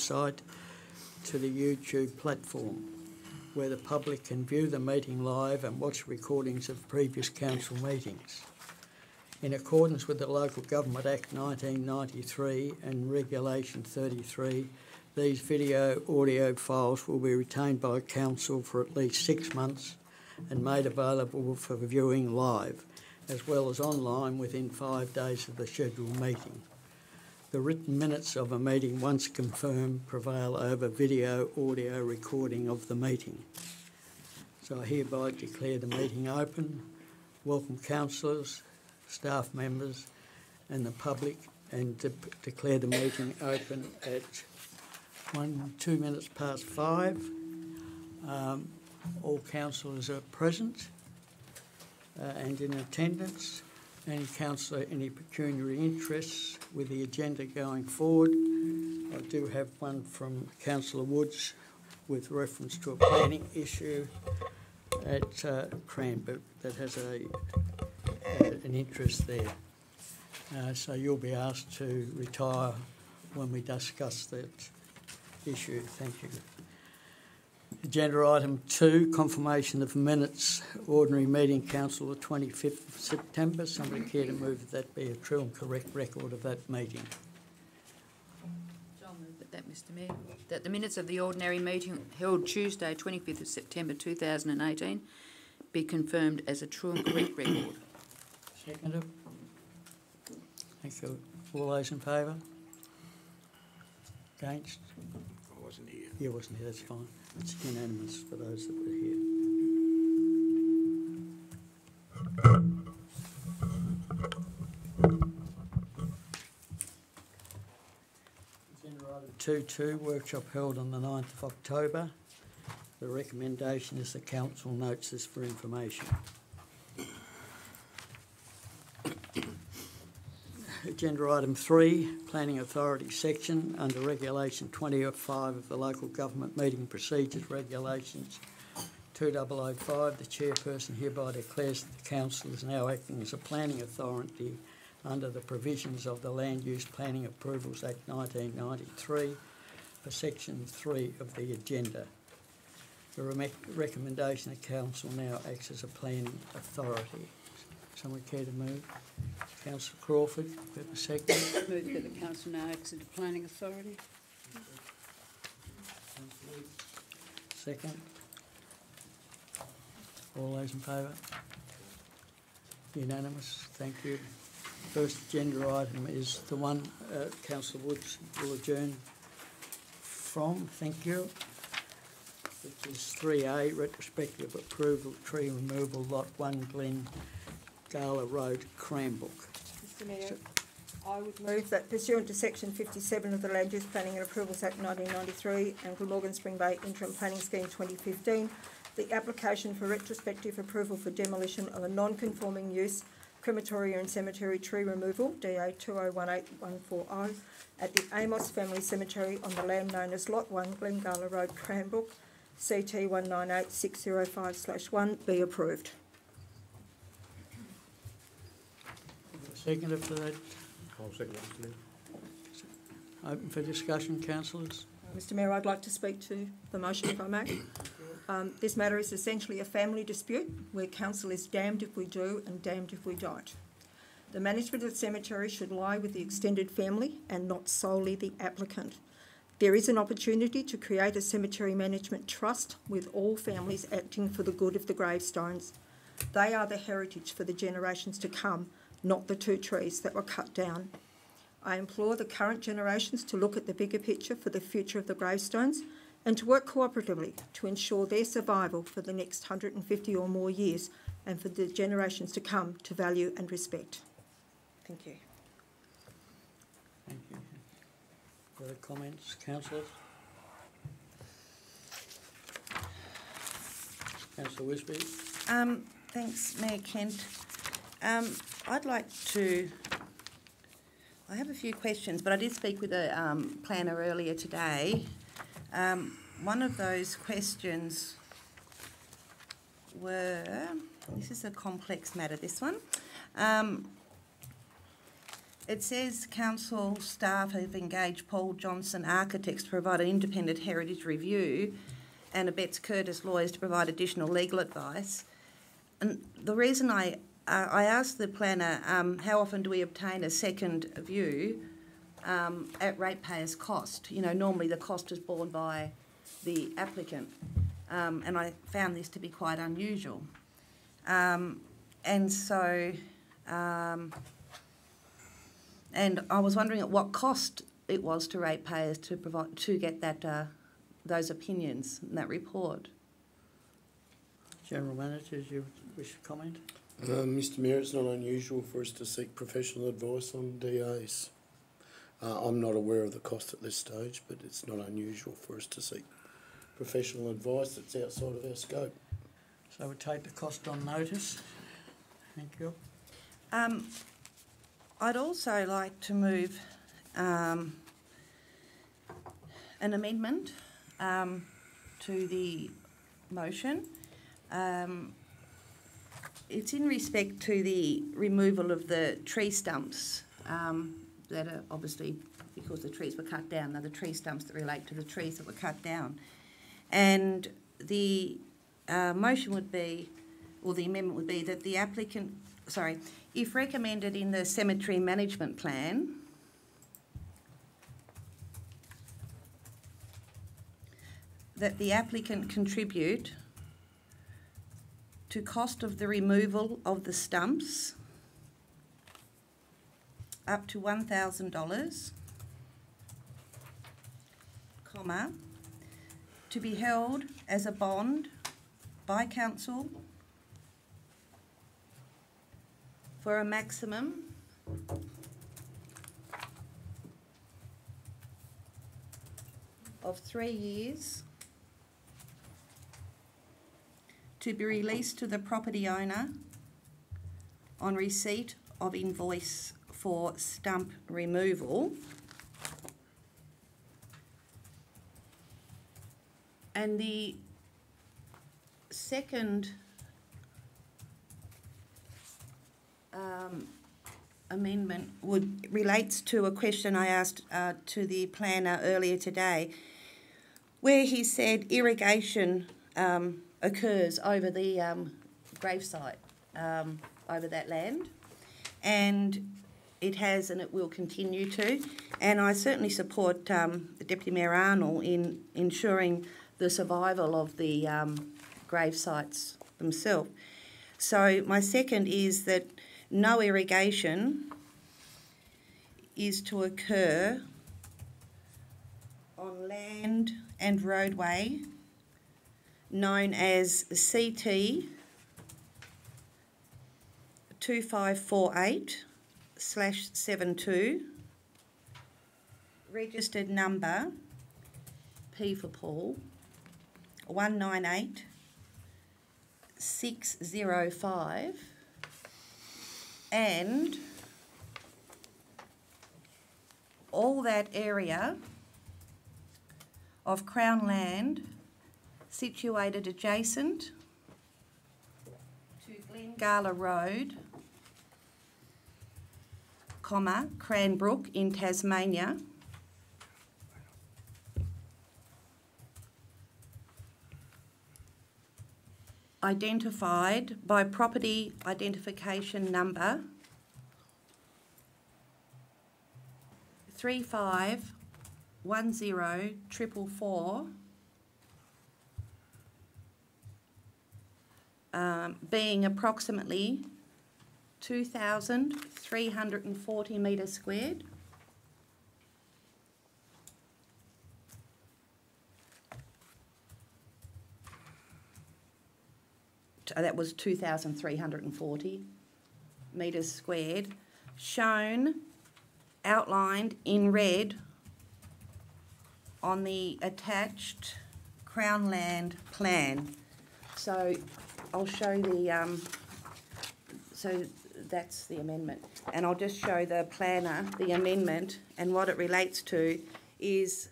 website to the YouTube platform, where the public can view the meeting live and watch recordings of previous council meetings. In accordance with the Local Government Act 1993 and Regulation 33, these video audio files will be retained by council for at least 6 months and made available for viewing live, as well as online within 5 days of the scheduled meeting. The written minutes of a meeting, once confirmed, prevail over video audio recording of the meeting. So I hereby declare the meeting open. Welcome councillors, staff members and the public, and declare the meeting open at 2 minutes past 5. All councillors are present and in attendance. Any councillor, any pecuniary interests with the agenda going forward? I do have one from Councillor Woods with reference to a planning issue at Cranbrook that has an interest there. So you'll be asked to retire when we discuss that issue. Thank you. Agenda item 2, confirmation of minutes, ordinary meeting council the 25th of September. Somebody care to move that be a true and correct record of that meeting? I'll move that, Mr Mayor. That the minutes of the ordinary meeting held Tuesday 25th of September 2018 be confirmed as a true and correct record. Seconded. Thank you. All those in favour? Against? I wasn't here. You wasn't here, that's fine. It's unanimous for those that were here. Agenda item 2.2, workshop held on the 9th of October. The recommendation is the council notes this for information. Agenda item 3, Planning Authority section, under Regulation 20.5 of the Local Government Meeting Procedures Regulations 2005, the chairperson hereby declares that the council is now acting as a planning authority under the provisions of the Land Use Planning Approvals Act 1993 for section 3 of the agenda. The recommendation of council now acts as a planning authority. Someone care to move? Councillor Crawford, do you have a second? Move that the council now acts as a planning authority. Second. All those in favour? Unanimous. Thank you. First agenda item is the one Councillor Woods will adjourn from. Thank you. Which is 3A, retrospective approval tree removal, lot 1, Glen Gala Road, Cranbrook. Mr Mayor, I would move that pursuant to section 57 of the Land Use Planning and Approvals Act 1993 and Glamorgan Spring Bay Interim Planning Scheme 2015, the application for retrospective approval for demolition of a non-conforming use crematory and cemetery tree removal, DA 2018140, at the Amos Family Cemetery on the land known as Lot 1, Glen Gala Road, Cranbrook, CT 198605/1, be approved. Second for that. I'll second that, Mr Mayor. Open for discussion, councillors. Mr Mayor, I'd like to speak to the motion, if I may. This matter is essentially a family dispute where council is damned if we do and damned if we don't. The management of the cemetery should lie with the extended family and not solely the applicant. There is an opportunity to create a cemetery management trust with all families acting for the good of the gravestones. They are the heritage for the generations to come, not the 2 trees that were cut down. I implore the current generations to look at the bigger picture for the future of the gravestones and to work cooperatively to ensure their survival for the next 150 or more years and for the generations to come to value and respect. Thank you. Thank you. Further comments, councillors? Councillor Wisby. Thanks, Mayor Kent. I'd like to... I have a few questions, but I did speak with a planner earlier today. One of those questions were... This is a complex matter, this one. It says council staff have engaged Paul Johnson Architects to provide an independent heritage review and Abetz Curtis Lawyers to provide additional legal advice. And the reason I asked the planner, how often do we obtain a second view at ratepayers' cost? You know, normally the cost is borne by the applicant, and I found this to be quite unusual. And so, and I was wondering at what cost it was to ratepayers to provide to get that those opinions and that report. General Manager, do you wish to comment? Mr Mayor, it's not unusual for us to seek professional advice on DAs. I'm not aware of the cost at this stage, but it's not unusual for us to seek professional advice that's outside of our scope. So we'll take the cost on notice. Thank you. I'd also like to move an amendment to the motion. It's in respect to the removal of the tree stumps that are obviously, because the trees were cut down, they're the tree stumps that relate to the trees that were cut down. And the motion would be, or the amendment would be that the applicant, if recommended in the cemetery management plan, that the applicant contribute to cost of the removal of the stumps up to $1,000, comma, to be held as a bond by council for a maximum of 3 years, to be released to the property owner on receipt of invoice for stump removal. And the second amendment relates to a question I asked to the planner earlier today, where he said irrigation occurs over the gravesite, over that land, and it has and it will continue to. And I certainly support Deputy Mayor Arnold in ensuring the survival of the grave sites themselves. So my second is that no irrigation is to occur on land and roadway known as CT 2548/72, registered number P for Paul 198605, and all that area of Crown land situated adjacent to Glengala Road, comma, Cranbrook in Tasmania, identified by property identification number 3510444, being approximately 2,340 metres squared. That was 2,340 metres squared, shown, outlined in red on the attached Crown land plan. So I'll show the, so that's the amendment. And I'll just show the planner the amendment, and what it relates to is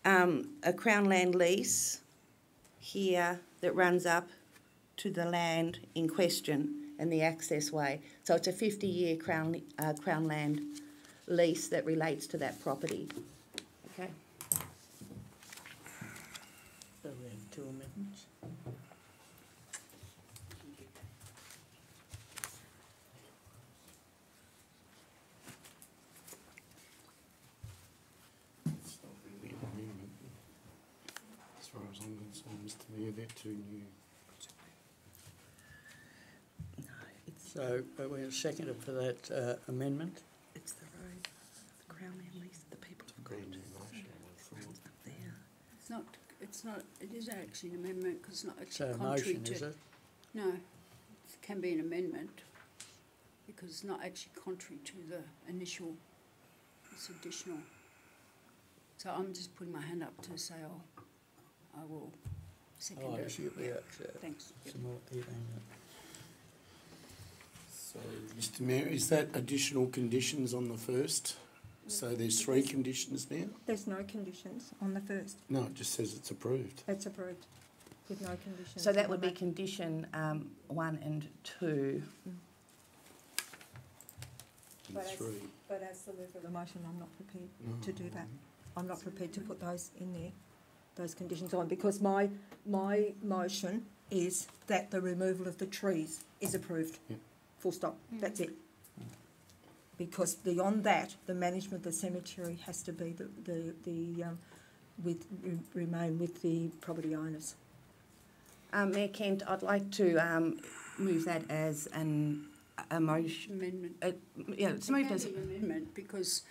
a Crown land lease here that runs up to the land in question and the access way. So it's a 50-year Crown land lease that relates to that property. Okay. So we have two amendments. It's not really an amendment. As far as I'm concerned, Mr Mayor, they're too new. No, it's So we have seconded for that amendment. it's the road, the Crown Land lease, the people have got Brand new motion, I thought. up there. It's not, it is actually an amendment because it's not So actually a contrary motion, to. is it? No, it can be an amendment because it's not actually contrary to the initial, it's additional. So I'm just putting my hand up to say, I will second Oh, it. yes, you accept. Thanks. Some more detail. So, Mr Mayor, is that additional conditions on the first? So there's 3 conditions now? There's no conditions on the first. No, it just says it's approved. It's approved with no conditions. So that on would be that. condition 1 and 2. And But as- 3. But as the mover of the motion, I'm not prepared No. to do that. I'm not prepared to put those in there, those conditions on, because my motion is that the removal of the trees is approved. Yep. Full stop, that's it. Because beyond that, the management of the cemetery has to be remain with the property owners. Mayor Kent, I'd like to move that as a motion. Amendment. Yeah, it's moved as It can be an amendment because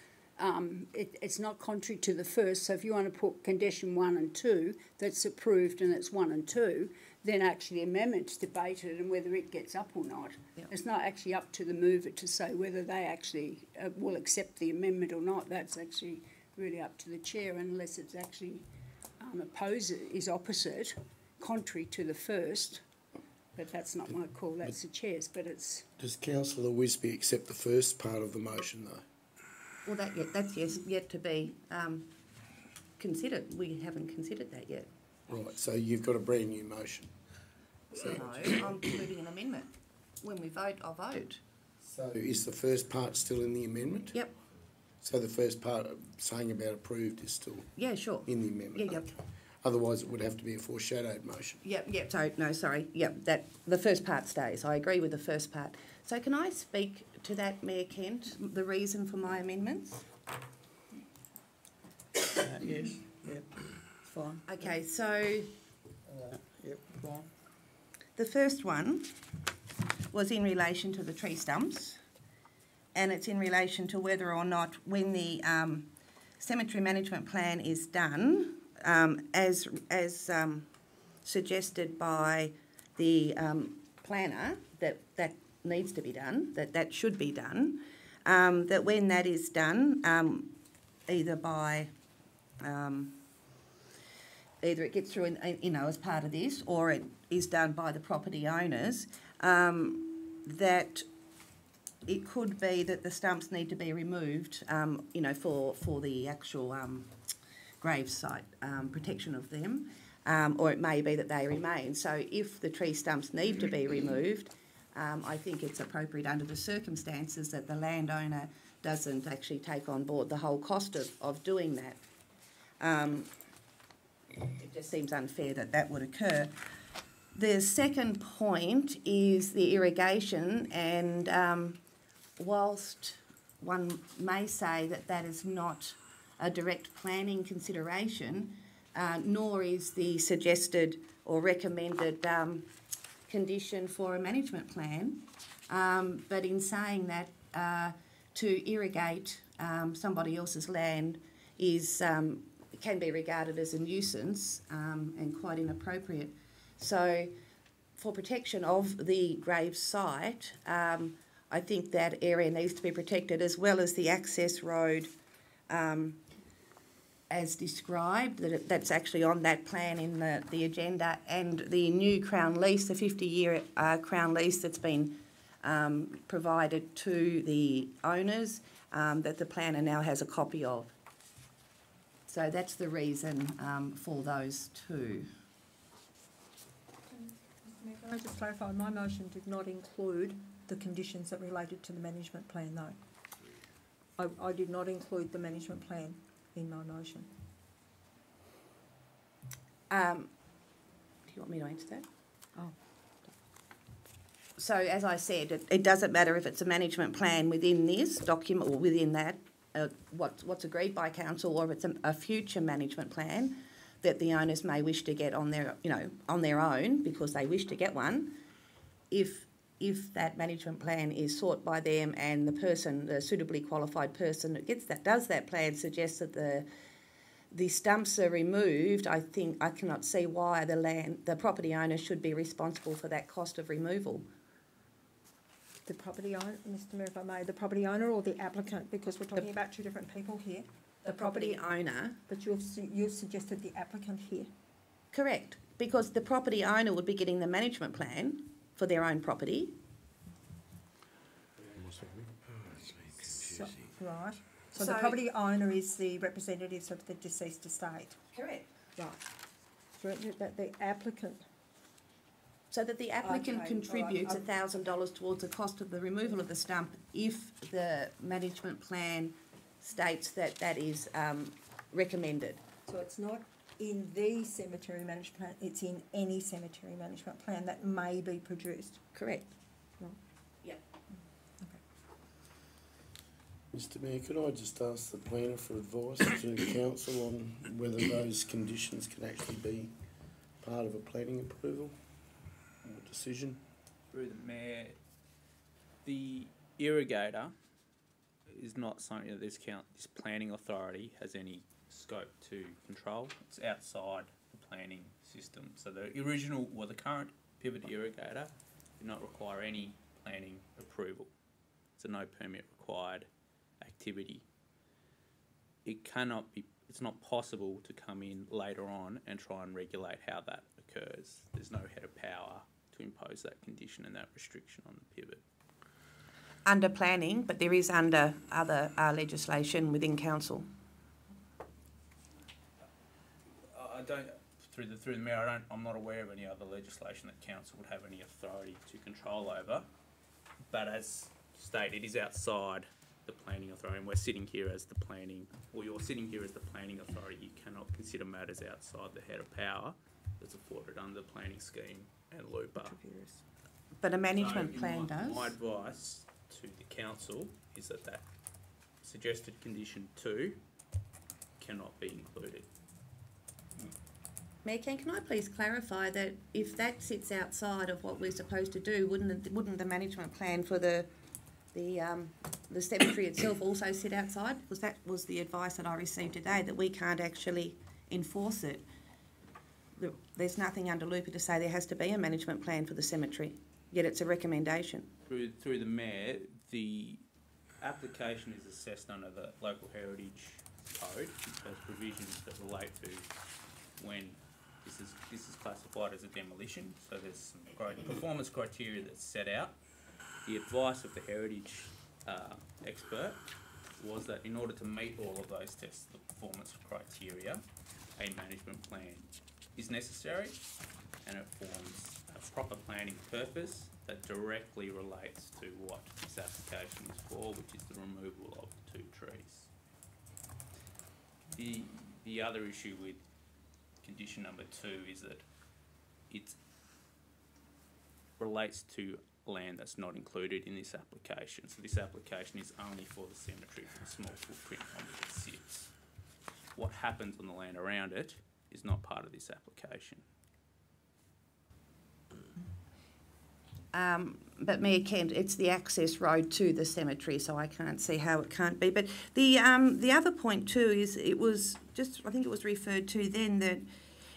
it's not contrary to the first. So if you want to put condition 1 and 2, that's approved and it's 1 and 2, then actually the amendment's debated and whether it gets up or not. Yep. It's not actually up to the mover to say whether they actually will accept the amendment or not. That's actually really up to the chair unless it's actually is opposite, contrary to the first. But that's not my call, that's the chair's, but it's... Does Councillor Wisby accept the first part of the motion though? well, that's yet to be considered. We haven't considered that yet. Right, so you've got a brand new motion. So, No, I'm putting an amendment. When we vote, I'll vote. so is the first part still in the amendment? Yep. So the first part saying about approved is still Yeah, sure. in the amendment? Yeah, Okay. Otherwise it would have to be a foreshadowed motion. Yep. So no, sorry. Yep. That the first part stays. I agree with the first part. So can I speak to that, Mayor Kent? The reason for my amendments. Yes, yep, fine. Okay. So Yep, fine. the first one was in relation to the tree stumps, and it's in relation to whether or not, when the cemetery management plan is done, as suggested by the planner, that needs to be done, that should be done, that when that is done, either by either it gets through, as part of this, or it is done by the property owners, that it could be that the stumps need to be removed, for the actual grave site protection of them, or it may be that they remain. So if the tree stumps need to be removed, I think it's appropriate under the circumstances that the landowner doesn't actually take on board the whole cost of doing that. It just seems unfair that would occur. The second point is the irrigation, and whilst one may say that is not a direct planning consideration, nor is the suggested or recommended condition for a management plan, but in saying that to irrigate somebody else's land can be regarded as a nuisance and quite inappropriate. So for protection of the grave site, I think that area needs to be protected, as well as the access road as described, that's actually on that plan in the agenda, and the new Crown lease, the 50-year Crown lease that's been provided to the owners, that the planner now has a copy of. So that's the reason for those two. Can I just clarify, my motion did not include the conditions that related to the management plan, though. I did not include the management plan in my motion. Do you want me to answer that? Oh. So, as I said, it doesn't matter if it's a management plan within this document or within that, what's agreed by council, or if it's a future management plan that the owners may wish to get on their, on their own because they wish to get one. If that management plan is sought by them and the suitably qualified person that does that plan suggests that the stumps are removed, I cannot see why the property owner should be responsible for that cost of removal. The property owner, Mr Mayor, if I may, the property owner or the applicant, because we're talking about two different people here. The property owner. But you've suggested the applicant here. Correct, because the property owner would be getting the management plan for their own property. So, right. So So- the property owner is the representatives of the deceased estate. Correct. Right. So that the applicant. So that the applicant Okay, contributes all right. $1,000 towards the cost of the removal of the stump if the management plan states that that is recommended. So it's not in the cemetery management plan, it's in any cemetery management plan that may be produced. Correct. Right. Yep. Mr Mayor, could I just ask the planner for advice to the council on whether those conditions can actually be part of a planning approval or decision? Through the Mayor, the irrigator is not something that this planning authority has any scope to control. It's outside the planning system. So the current pivot irrigator did not require any planning approval. It's a no permit required activity. It's not possible to come in later on and try and regulate how that occurs. There's no head of power to impose that condition and that restriction on the pivot. Under planning, but there is under other legislation within council. Through the Mayor, I'm not aware of any other legislation that council would have any authority to control over. But as stated, it is outside the planning authority, and we're sitting here as the planning, or you're sitting here as the planning authority. You cannot consider matters outside the head of power that's afforded under the planning scheme and LUPA. But a management So, plan does. My advice to the council is that suggested condition 2 cannot be included. Mayor, can I please clarify that if that sits outside of what we're supposed to do, wouldn't the management plan for the cemetery itself also sit outside? Because that was the advice that I received today, that we can't actually enforce it. There's nothing under LUPA to say there has to be a management plan for the cemetery, yet it's a recommendation. Through the Mayor, the application is assessed under the Local Heritage Code, which has provisions that relate to when this is classified as a demolition. So there's some performance criteria that's set out. The advice of the heritage expert was that in order to meet all of those tests, the performance criteria, a management plan is necessary, and it forms a proper planning purpose that directly relates to what this application is for, which is the removal of the 2 trees. The other issue with condition number 2 is that it relates to land that's not included in this application. So this application is only for the cemetery, for the small footprint on which it sits. What happens on the land around it is not part of this application. But Mayor Kent, it's the access road to the cemetery, so I can't see how it can't be. But the other point too is I think it was referred to then that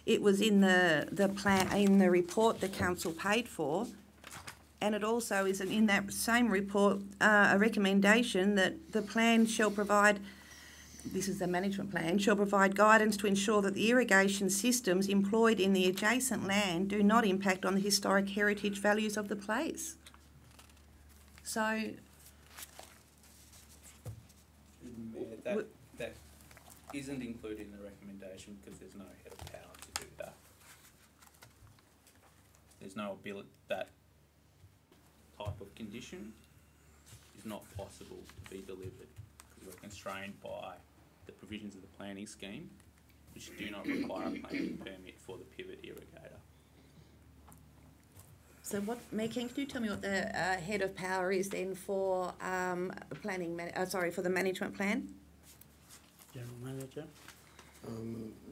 it was in the plan, in the report the council paid for, and it also is in that same report a recommendation that the plan shall provide. This is the management plan, shall provide guidance to ensure that the irrigation systems employed in the adjacent land do not impact on the historic heritage values of the place. So, That isn't included in the recommendation because there's no head of power to do that. There's no ability, that type of condition is not possible to be delivered you are constrained by the provisions of the planning scheme, which do not require a planning permit for the pivot irrigator. So what, Mayor King, can you tell me what the head of power is then for for the management plan? General Manager.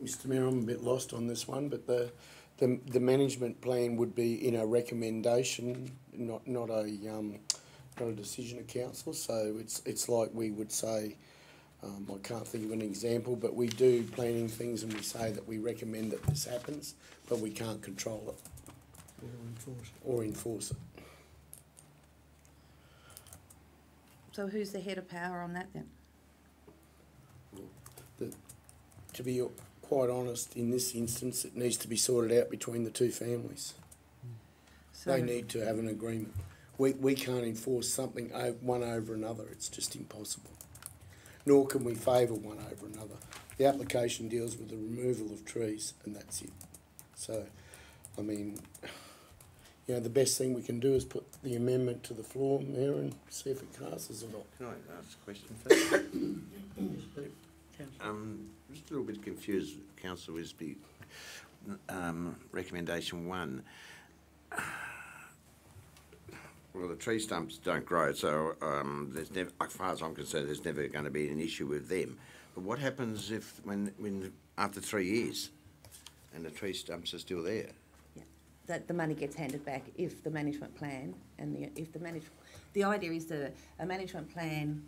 Mr Mayor, I'm a bit lost on this one, but the management plan would be in a recommendation, not a decision of council. So it's like we would say, I can't think of an example, but we do planning things and we say that we recommend that this happens, but we can't control it or enforce it. So who's the head of power on that then? To be quite honest, in this instance, it needs to be sorted out between the two families. So They need to have an agreement. We can't enforce something one over another. It's just impossible. Nor can we favour one over another. The application deals with the removal of trees, and that's it. So, I mean, you know, the best thing we can do is put the amendment to the floor, Mayor, and see if it passes or not. Can I ask a question first? Just a little bit confused, Councillor Wisby. Recommendation 1. Well, the tree stumps don't grow, so there's never, as far as I'm concerned, there's never going to be an issue with them. But what happens if, when after 3 years, and the tree stumps are still there? Yeah, that the money gets handed back if the management plan and the idea is that a management plan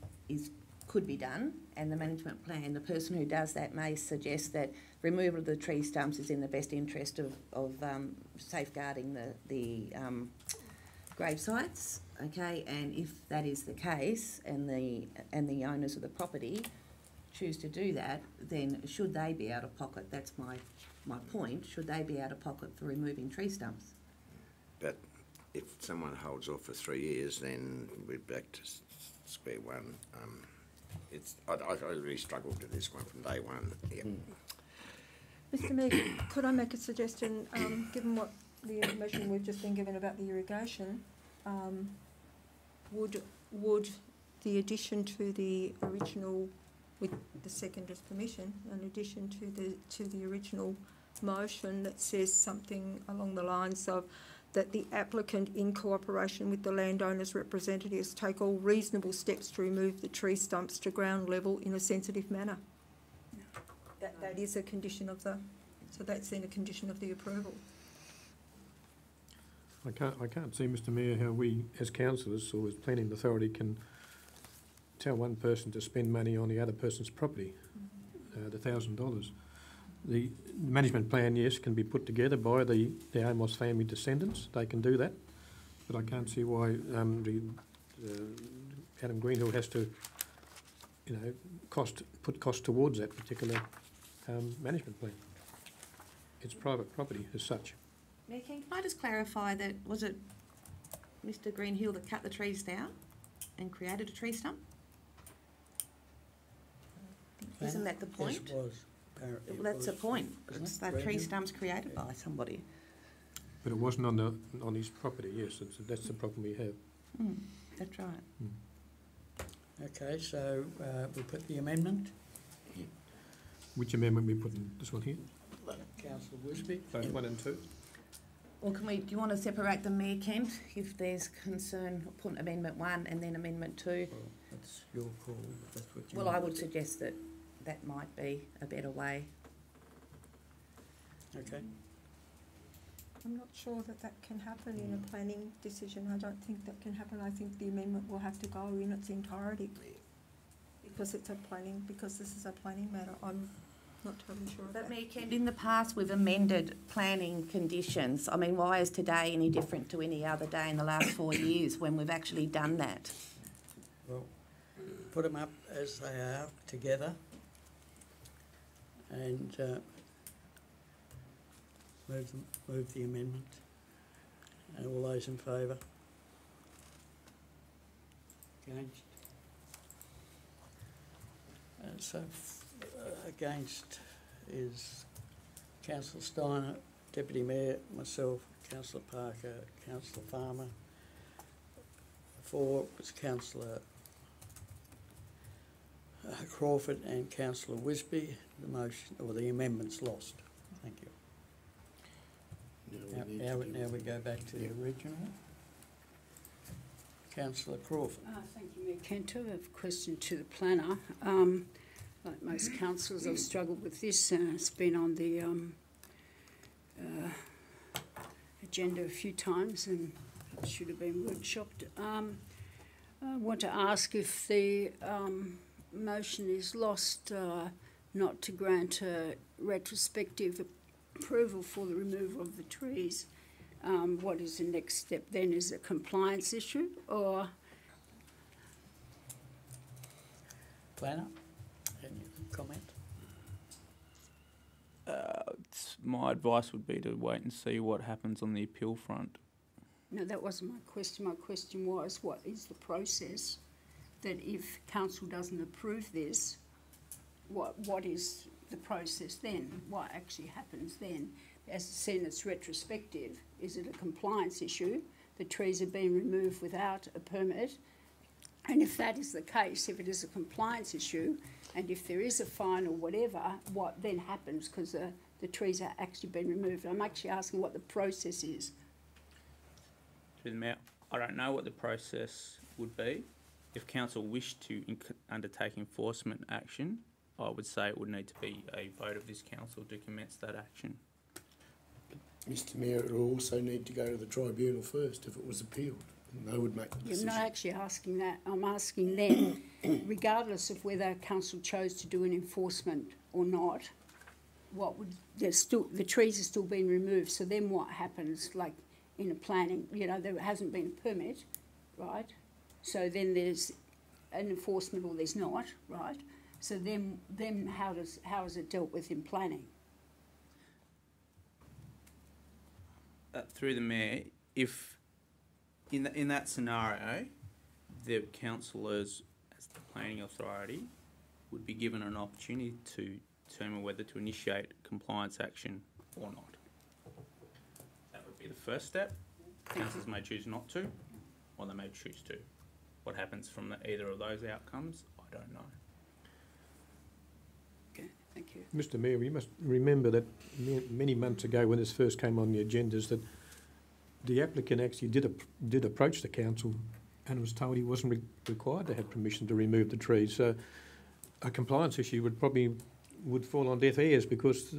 could be done, and the management plan, the person who does that may suggest that removal of the tree stumps is in the best interest of safeguarding the grave sites, okay, and if that is the case and the owners of the property choose to do that, then should they be out of pocket? That's my point. Should they be out of pocket for removing tree stumps? But if someone holds off for 3 years, then we're back to square one. I really struggled with this one from day one. Yeah. Mr Mayor, could I make a suggestion, given what the information we've just been given about the irrigation, would the addition to the original, with the seconder's permission, an addition to the original motion that says something along the lines of that the applicant, in cooperation with the landowner's representatives, take all reasonable steps to remove the tree stumps to ground level in a sensitive manner? That is a condition of so that's then a condition of the approval. I can't see, Mr Mayor, how we as councillors or as planning authority can tell one person to spend money on the other person's property, the $1,000. The management plan, yes, can be put together by the Amos family descendants. They can do that, but I can't see why Adam Greenhill has to, put cost towards that particular management plan. It's private property as such. Mayor King, can I just clarify that, was it Mr Greenhill that cut the trees down and created a tree stump? Isn't that the point? Yes, it was. Apparently Well, that's the point. wasn't It's it? that tree Greenhill? stumps created by somebody. But it wasn't on his property, yes, that's the problem we have. That's right. Okay, so we put the amendment. Which amendment we put in? This one here? Councillor Wisby. Both 1 and 2? Or do you want to separate them, Mayor Kent, if there's concern, put amendment 1 and then amendment 2? Well, that's your call. If that's what you Well, want I to would do. suggest that might be a better way. Okay. I'm not sure that can happen in a planning decision. I don't think that can happen. I think the amendment will have to go in its entirety because this is a planning matter. I'm not totally sure of But that. Mayor Kent, in the past we've amended planning conditions. I mean, why is today any different to any other day in the last 4 years when we've actually done that? Well, put them up as they are together and move the amendment. And all those in favour? Against? Against is Councillor Steiner, Deputy Mayor, myself, Councillor Parker, Councillor Farmer. For was Councillor Crawford and councillor Wisby. The motion, or the amendment's lost. Thank you. Now we go back to the original. Councillor Crawford. Thank you, Mayor Kent. I have a question to the planner. Like most councillors, I've struggled with this. It's been on the agenda a few times and it should have been workshopped. I want to ask if the motion is lost not to grant a retrospective approval for the removal of the trees. What is the next step then? Is it a compliance issue or? Planner, any comment? My advice would be to wait and see what happens on the appeal front. No, that wasn't my question. My question was, what is the process that if council doesn't approve this, what is the process then? What actually happens then? As I said, it's retrospective. Is it a compliance issue? The trees are being removed without a permit. And if that is the case, if it is a compliance issue, and if there is a fine or whatever, what then happens? Because the trees are actually being removed. I'm actually asking what the process is. Through the Mayor, I don't know what the process would be. If council wished to undertake enforcement action, I would say it would need to be a vote of this council to commence that action. Mr Mayor, it will also need to go to the tribunal first if it was appealed, and they would make the decision. I'm not actually asking that. I'm asking then, regardless of whether council chose to do an enforcement or not, what would the trees are still being removed. So then what happens? Like in a planning, there hasn't been a permit, right? So then there's an enforcement or there's not, right? So then how is it dealt with in planning? Through the Mayor, if in that scenario, the councillors, as the planning authority, would be given an opportunity to determine whether to initiate compliance action or not. That would be the first step. Councillors may choose not to, or they may choose to. What happens from either of those outcomes, I don't know. Okay, thank you. Mr Mayor, you must remember that many months ago when this first came on the agendas that the applicant actually did approach the council and was told he wasn't required to have permission to remove the trees. So a compliance issue would fall on deaf ears because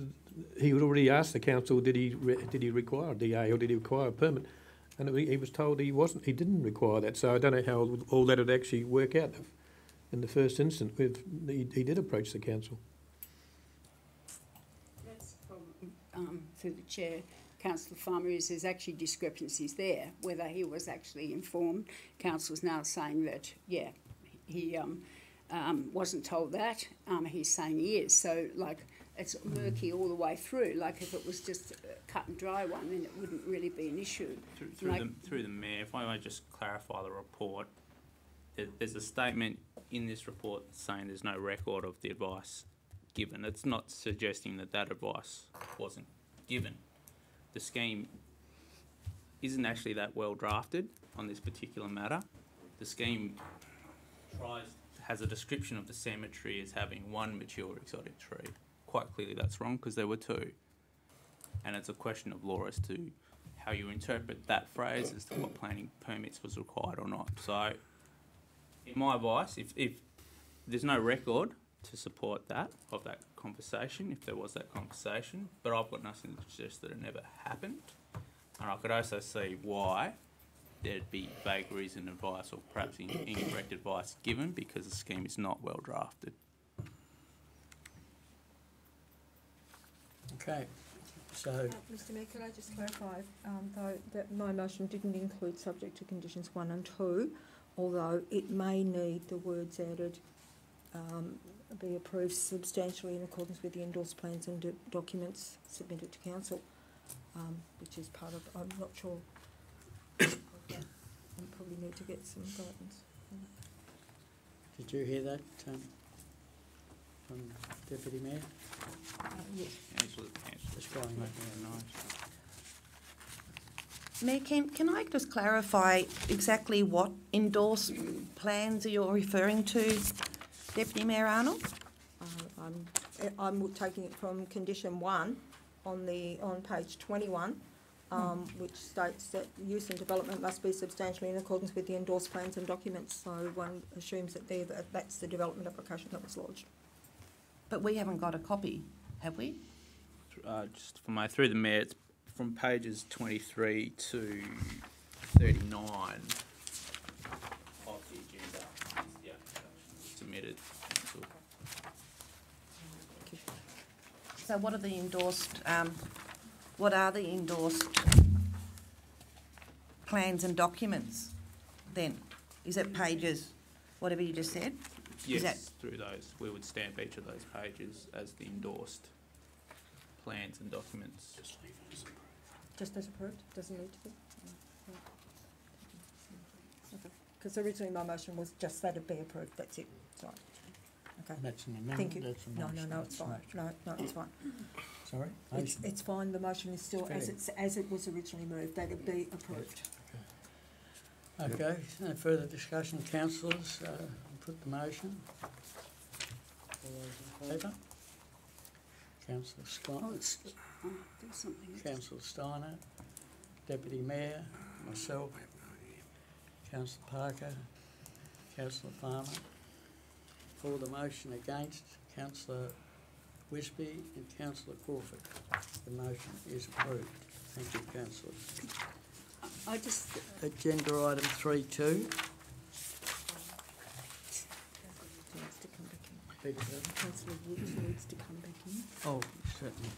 he would already asked the council did he require a DA or did he require a permit, and he was told he didn't require that. So I don't know how all that would actually work out in the first instance. He did approach the council. That's the problem, through the chair, Councillor Farmer, is there's actually discrepancies there, whether he was actually informed. Council's now saying that, yeah, he wasn't told that. He's saying he is. So, like, it's murky all the way through. Like, if it was just a cut and dry one, then it wouldn't really be an issue. Through the Mayor, if I may just clarify the report, there's a statement in this report saying there's no record of the advice given. It's not suggesting that advice wasn't given. The scheme isn't actually that well drafted on this particular matter. The scheme has a description of the cemetery as having one mature exotic tree. Quite clearly that's wrong because there were two. And it's a question of law as to how you interpret that phrase as to what planning permits was required or not. So, in my advice, if there's no record to support that conversation, if there was that conversation, but I've got nothing to suggest that it never happened. And I could also see why there'd be vagaries in advice or perhaps incorrect advice given because the scheme is not well drafted. Okay, so Mr Mayor, could I just clarify, though, that my motion didn't include subject to conditions 1 and 2, although it may need the words added, be approved substantially in accordance with the endorsed plans and documents submitted to council, which is part of, I'm not sure, I probably need to get some guidance. did you hear that from Deputy Mayor? Yes. Just going back there. Mayor Kent, can I just clarify exactly what endorsed plans you're referring to? Deputy Mayor Arnold? I'm taking it from condition 1 on page 21, which states that use and development must be substantially in accordance with the endorsed plans and documents. So one assumes that that's the development application that was lodged. But we haven't got a copy, have we? Just for through the mayor, it's from pages 23 to 39 of the agenda is the application submitted. Council. So what are the endorsed plans and documents then? Is it pages, whatever you just said? Yes, through those. We would stamp each of those pages as the endorsed plans and documents. Just as approved? Doesn't need to be? Because originally my motion was just that it be approved, that's it. Sorry. Okay. That's an amendment. Thank you. That's a No, motion. it's fine. No, it's fine. Sorry? It's fine, the motion is still as it was originally moved, that it be approved. Okay, no further discussion, councillors, put the motion. All those in favour? Councillor Steiner, There's something else. Councillor Steiner, Deputy Mayor, myself, Councillor Parker, Councillor Farmer. For the motion, against, Councillor Wisby and Councillor Crawford. The motion is approved. Thank you, councillors. I just, Agenda item 3.2. Councillor Woods needs to come back in. Oh, certainly.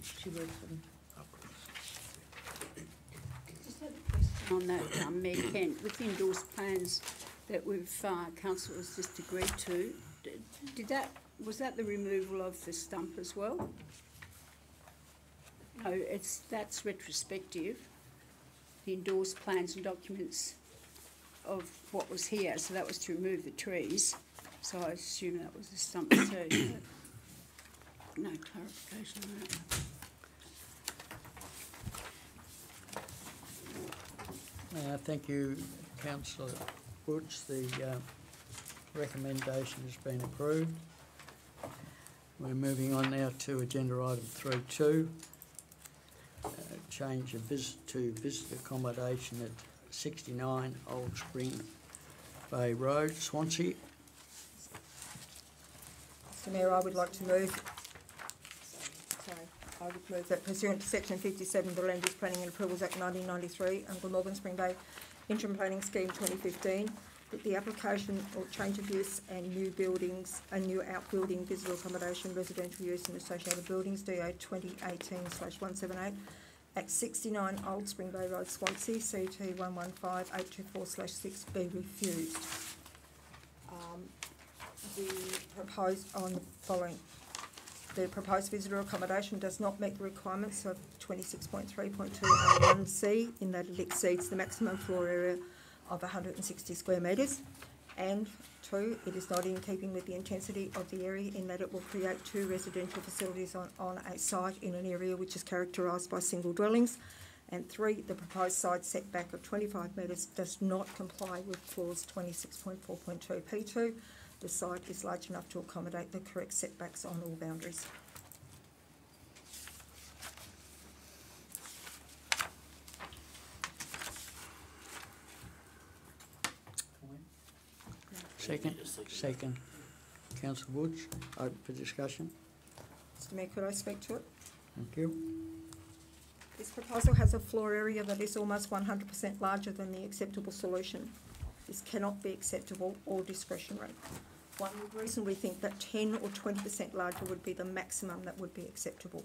She works for them. just had a question on that, Mayor Kent, with the endorsed plans that council has just agreed to, was that the removal of the stump as well? No, that's retrospective. The endorsed plans and documents of what was here, so that was to remove the trees. So I assume that was the stump too. No clarification on that. Thank you, Councillor Woods. The recommendation has been approved. We're moving on now to agenda item 3.2. Change of visit accommodation at 69 Old Spring Bay Road, Swansea. Mr Mayor, I would like to move, that pursuant to section 57 of the Land Use Planning and Approvals Act 1993 and Glamorgan Spring Bay Interim Planning Scheme 2015, that the application or change of use and new buildings, a new outbuilding, visitor accommodation, residential use and associated buildings, DA 2018/178, at 69 Old Spring Bay Road, Swansea, CT 115824/6 be refused. The proposed visitor accommodation does not meet the requirements of 26.3.2A1C in that it exceeds the maximum floor area of 160 square metres, and 2, it is not in keeping with the intensity of the area in that it will create 2 residential facilities on a site in an area which is characterised by single dwellings, and 3, the proposed side setback of 25 metres does not comply with clause 26.4.2 P2. The site is large enough to accommodate the correct setbacks on all boundaries. Second. Councillor Woods, open for discussion. Mr Mayor, could I speak to it? Thank you. This proposal has a floor area that is almost 100% larger than the acceptable solution. This cannot be acceptable or discretionary. One would reasonably think that 10 or 20% larger would be the maximum that would be acceptable.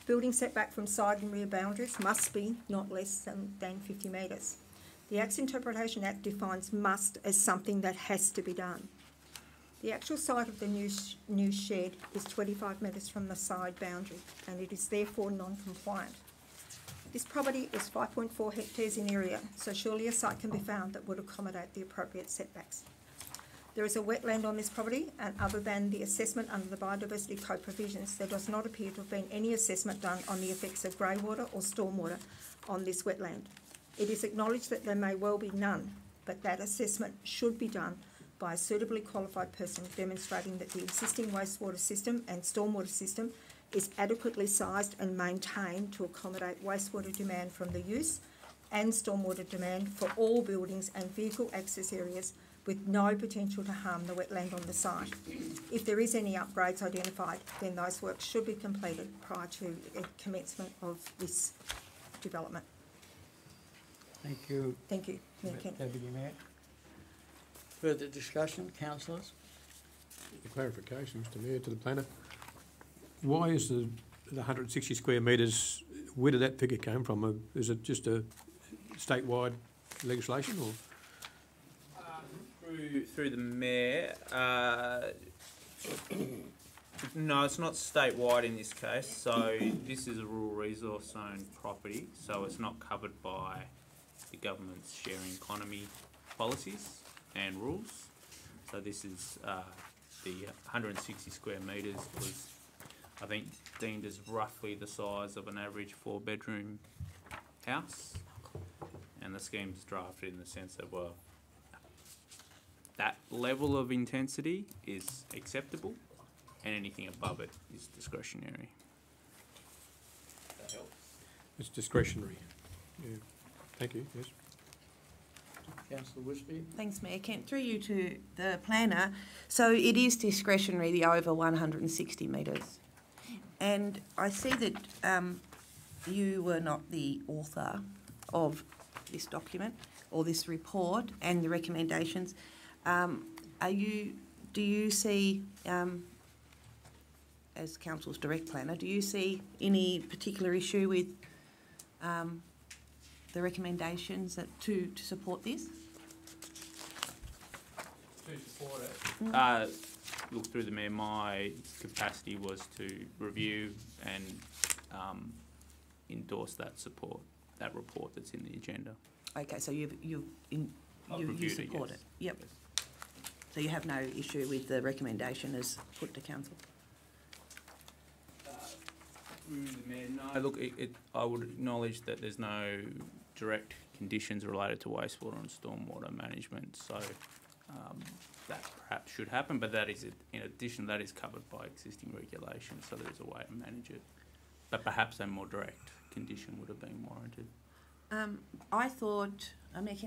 Building setback from side and rear boundaries must be not less than 50 metres. The Acts Interpretation Act defines must as something that has to be done. The actual site of the new shed is 25 metres from the side boundary, and it is therefore non-compliant. This property is 5.4 hectares in area, so surely a site can be found that would accommodate the appropriate setbacks. There is a wetland on this property, and other than the assessment under the Biodiversity Code provisions, there does not appear to have been any assessment done on the effects of grey water or stormwater on this wetland. It is acknowledged that there may well be none, but that assessment should be done by a suitably qualified person demonstrating that the existing wastewater system and stormwater system is adequately sized and maintained to accommodate wastewater demand from the use and stormwater demand for all buildings and vehicle access areas with no potential to harm the wetland on the site. If there is any upgrades identified, then those works should be completed prior to commencement of this development. Thank you, Thank you, Mayor Kent. Deputy Mayor. Further discussion, councillors? A clarification, Mr Mayor, to the planner. Why is the 160 square metres, where did that figure come from? Is it just a statewide legislation or? Through the mayor, no, it's not statewide in this case. So this is a rural resource zone property, so it's not covered by the government's sharing economy policies and rules. So this is the 160 square metres was, I think, deemed as roughly the size of an average 4-bedroom house, and the scheme's drafted in the sense that, well, that level of intensity is acceptable, and anything above it is discretionary. That helps. It's discretionary. Yeah. Thank you, yes. Councillor Wisby? Thanks, Mayor Kent. Through you to the planner. So it is discretionary, the over 160 metres. And I see that you were not the author of this document or this report and the recommendations. Do you see, as Council's direct planner, do you see any particular issue with the recommendations to support this? To support it? Look, through the mayor, my capacity was to review and endorse that report that's in the agenda. Okay, so you support it? Yep. Yes. So you have no issue with the recommendation as put to council? Through the mayor, no. Look, I would acknowledge that there's no direct conditions related to wastewater and stormwater management, so that perhaps should happen, but that is, in addition, that is covered by existing regulations, so there is a way to manage it. But perhaps a more direct condition would have been warranted. I thought,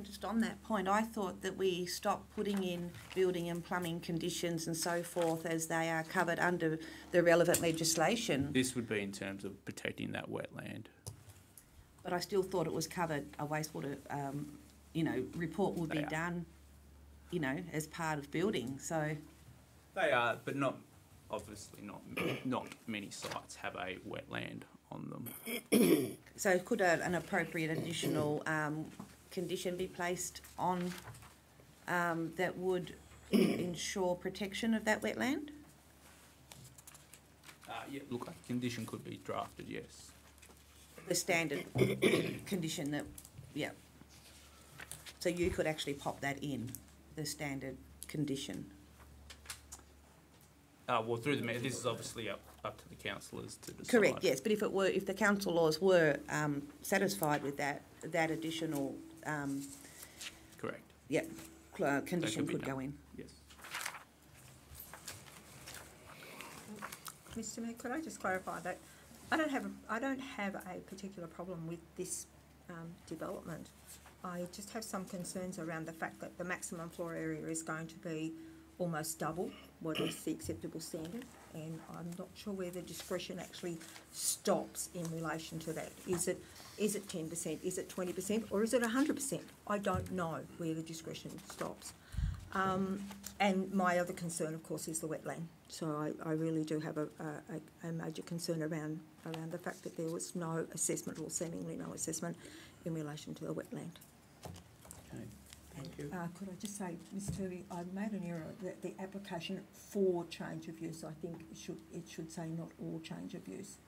just on that point, I thought that we stopped putting in building and plumbing conditions and so forth as they are covered under the relevant legislation. This would be in terms of protecting that wetland. But I still thought it was covered, a wastewater, report would be done, as part of building, so. They are, but not, obviously not many sites have a wetland on them. So could an appropriate additional condition be placed on that would ensure protection of that wetland? Yeah, look, a condition could be drafted, yes. The standard condition that, yeah. So you could actually pop that in, the standard condition. Well, through the mayor, this is obviously up to the councillors to decide. Correct, yes, but if the council laws were satisfied with that additional, Correct. yep, condition could go in. Yes. Mr Mayor, could I just clarify that I don't have a particular problem with this development. I just have some concerns around the fact that the maximum floor area is going to be almost double what is the acceptable standard, and I'm not sure where the discretion actually stops in relation to that. Is it 10%, is it 20%, or is it 100%? I don't know where the discretion stops. And my other concern, of course, is the wetland. So I really do have a major concern around the fact that there was no assessment, or seemingly no assessment, in relation to the wetland. Okay, thank you. Could I just say, Ms Turvey, I made an error, that the application for change of use, I think it should say not all change of use.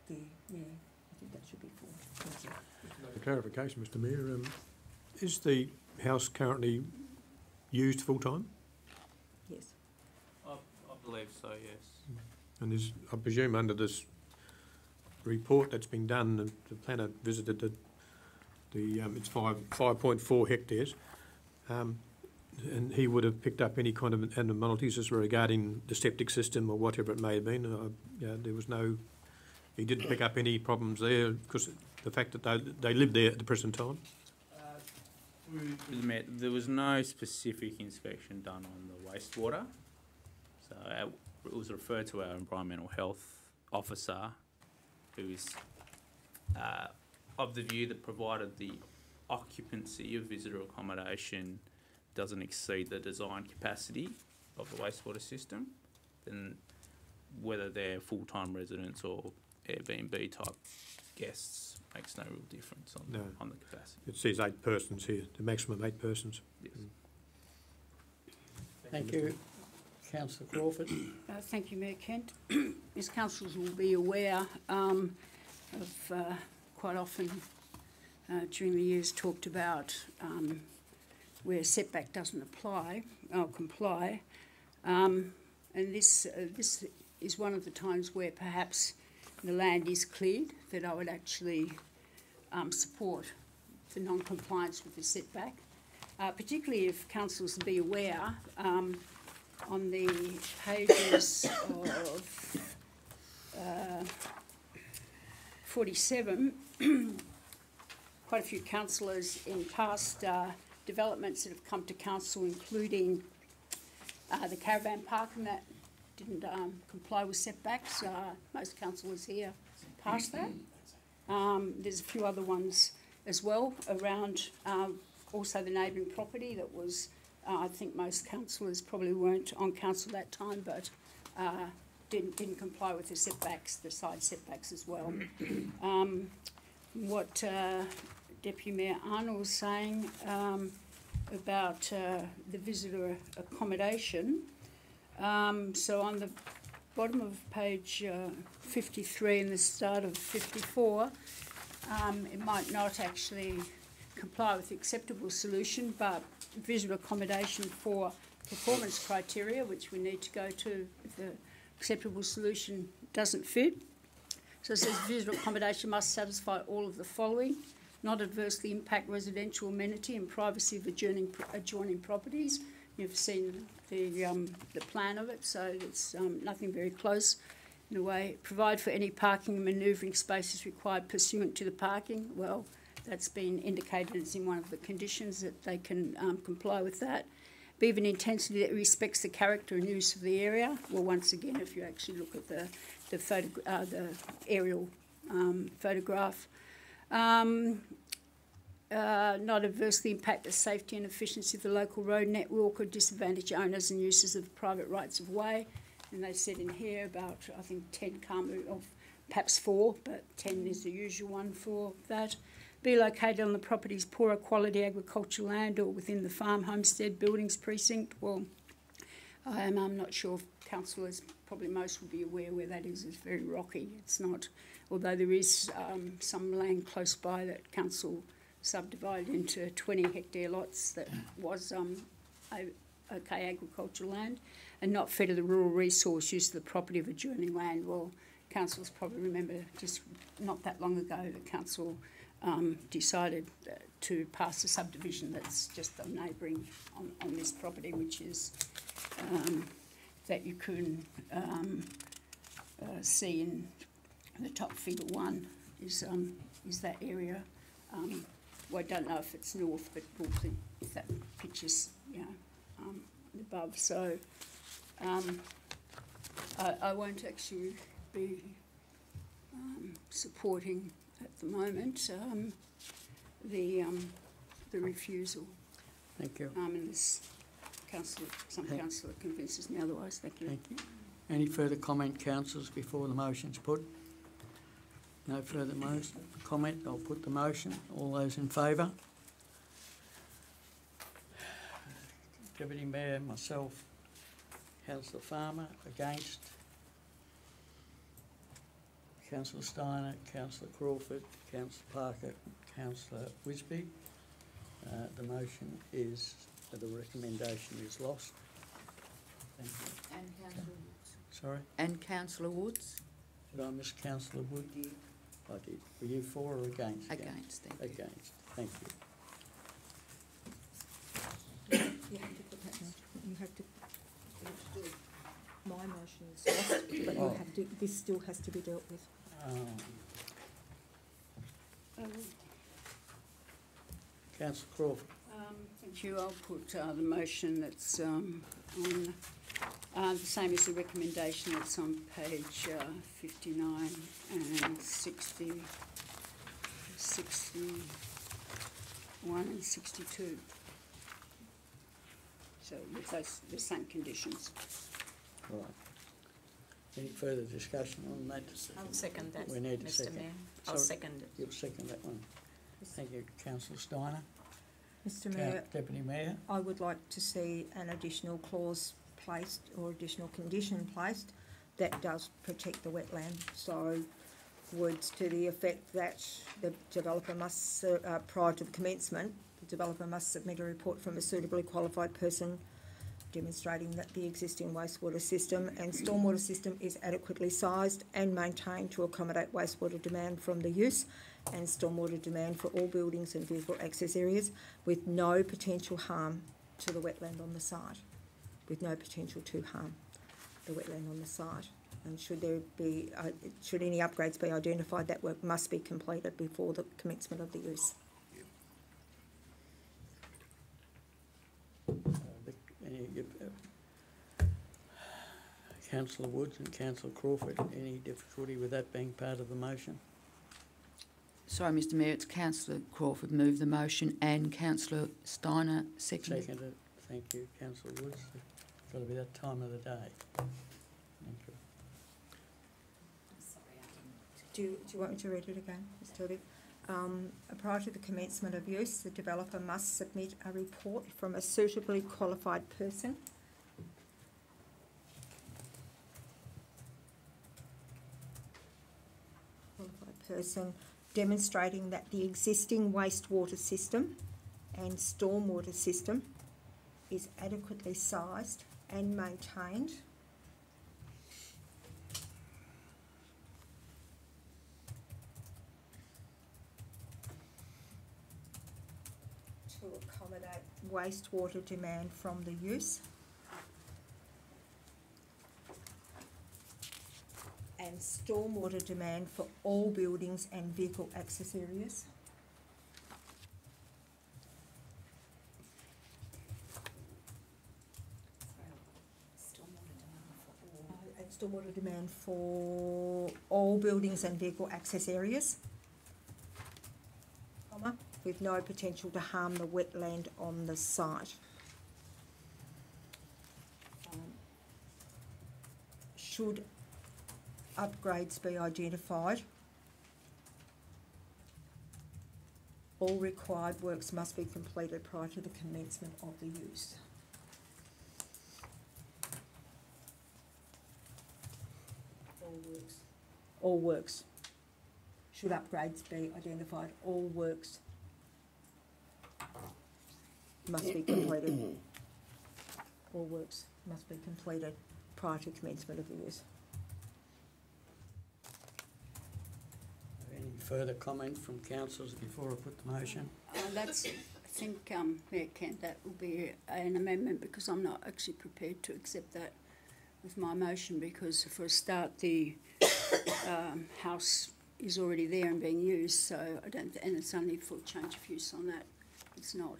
There, yeah, I think that should be for. Thank you. For clarification, Mr Mayor, is the house currently used full-time? Yes. I believe so, yes. And is, I presume under this report that's been done, the planner visited it's 5.4 hectares. And he would have picked up any kind of abnormalities as regarding the septic system or whatever it may have been. There was no, he didn't pick up any problems there because the fact that they lived there at the present time. There was no specific inspection done on the wastewater. So it was referred to our environmental health officer, who is of the view that provided the occupancy of visitor accommodation doesn't exceed the design capacity of the wastewater system, then whether they're full-time residents or Airbnb type guests makes no real difference on the capacity. It says 8 persons here, the maximum 8 persons. Yes. Thank you. Councillor Crawford. Thank you, Mayor Kent. As councillors will be aware, of quite often during the years talked about where setback doesn't apply or comply, and this is one of the times where perhaps the land is cleared that I would actually support the non-compliance with the setback, particularly if councillors be aware on the pages of 47, quite a few councillors in past developments that have come to council, including the caravan park, and that didn't comply with setbacks. Most councillors here passed that. There's a few other ones as well around also the neighbouring property that was, I think most councillors probably weren't on council that time, but didn't comply with the setbacks, the side setbacks as well. What Deputy Mayor Arnold was saying about the visitor accommodation. So on the bottom of page 53 and the start of 54, it might not actually comply with the acceptable solution, but visitor accommodation for performance criteria, which we need to go to if the acceptable solution doesn't fit. So it says visitor accommodation must satisfy all of the following: not adversely impact residential amenity and privacy of adjoining properties. You've seen the plan of it, so it's nothing very close in a way. Provide for any parking and manoeuvring spaces required pursuant to the parking. Well, that's been indicated as in one of the conditions that they can comply with that. Be of an intensity that respects the character and use of the area. Well, once again, if you actually look at the aerial photograph. Not adversely impact the safety and efficiency of the local road network or disadvantage owners and users of private rights of way. And they said in here about, I think, 10 car move, or perhaps 4, but 10 is the usual one for that. Be located on the property's poorer quality agricultural land or within the farm, homestead, buildings precinct. Well, I'm not sure if councillors, probably most would be aware where that is. It's very rocky. It's not, although there is some land close by that council subdivided into 20-hectare lots that was okay agricultural land and not fed to the rural resource use of the property of adjoining land. Well, councillors probably remember just not that long ago the council decided to pass a subdivision that's just a neighbouring on this property, which is that you can see in the top figure 1 is that area. Well, I don't know if it's north, but we'll see if that picture's, above. So I won't actually be supporting at the moment the refusal. Thank you. Unless some councillor convinces me otherwise. Thank you. Thank you. Any further comment, councillors, before the motion's put? No further comment. I'll put the motion. All those in favour? Deputy Mayor, myself, Councillor Farmer, against. Councillor Steiner, Councillor Crawford, Councillor Parker, Councillor Wisby. The motion is, the recommendation is lost. Thank you. And Councillor Woods. Sorry? And Councillor Woods. Did I miss Councillor Wood? I did. Were you for or against? Against, thank you. Against. Thank you. You have to put that in. You have to do my motion is lost, but you have to, this still has to be dealt with. Councillor Crawford. Thank you. I'll put the motion that's on the same as the recommendation that's on page 59 and 60, 61 and 62. So with those, the same conditions. Right. Any further discussion on that? I'll second that, We need a Mr second. Mayor. I'll Sorry. second it. You'll second that one. Thank you, Councillor Steiner. Mr Mayor, Deputy Mayor. I would like to see an additional clause placed or additional condition placed that does protect the wetland. So words to the effect that the developer must, prior to the commencement, the developer must submit a report from a suitably qualified person demonstrating that the existing wastewater system and stormwater system is adequately sized and maintained to accommodate wastewater demand from the use and stormwater demand for all buildings and vehicle access areas with no potential harm to the wetland on the site. With no potential to harm the wetland on the site. And should there be, should any upgrades be identified, that work must be completed before the commencement of the use. Councillor Woods and Councillor Crawford, any difficulty with that being part of the motion? Sorry, Mr Mayor, it's Councillor Crawford moved the motion and Councillor Steiner seconded. Seconded. Thank you, Councillor Woods. It's got to be that time of the day. Thank you. Do you want me to read it again, Ms Tilby? Prior to the commencement of use, the developer must submit a report from a suitably qualified person demonstrating that the existing wastewater system and stormwater system is adequately sized and maintained to accommodate wastewater demand from the use and stormwater demand for all buildings and vehicle access areas. And stormwater demand for all buildings and vehicle access areas, comma, with no potential to harm the wetland on the site. Should upgrades be identified, all required works must be completed prior to the commencement of the use. All works. Should upgrades be identified, all works must be completed. All works must be completed prior to commencement of the use. Any further comment from councillors before I put the motion? That's, I think, Mayor Kent, that will be an amendment because I'm not actually prepared to accept that with my motion because for a start the house is already there and being used, so I don't, and it's only for change of use on that. It's not.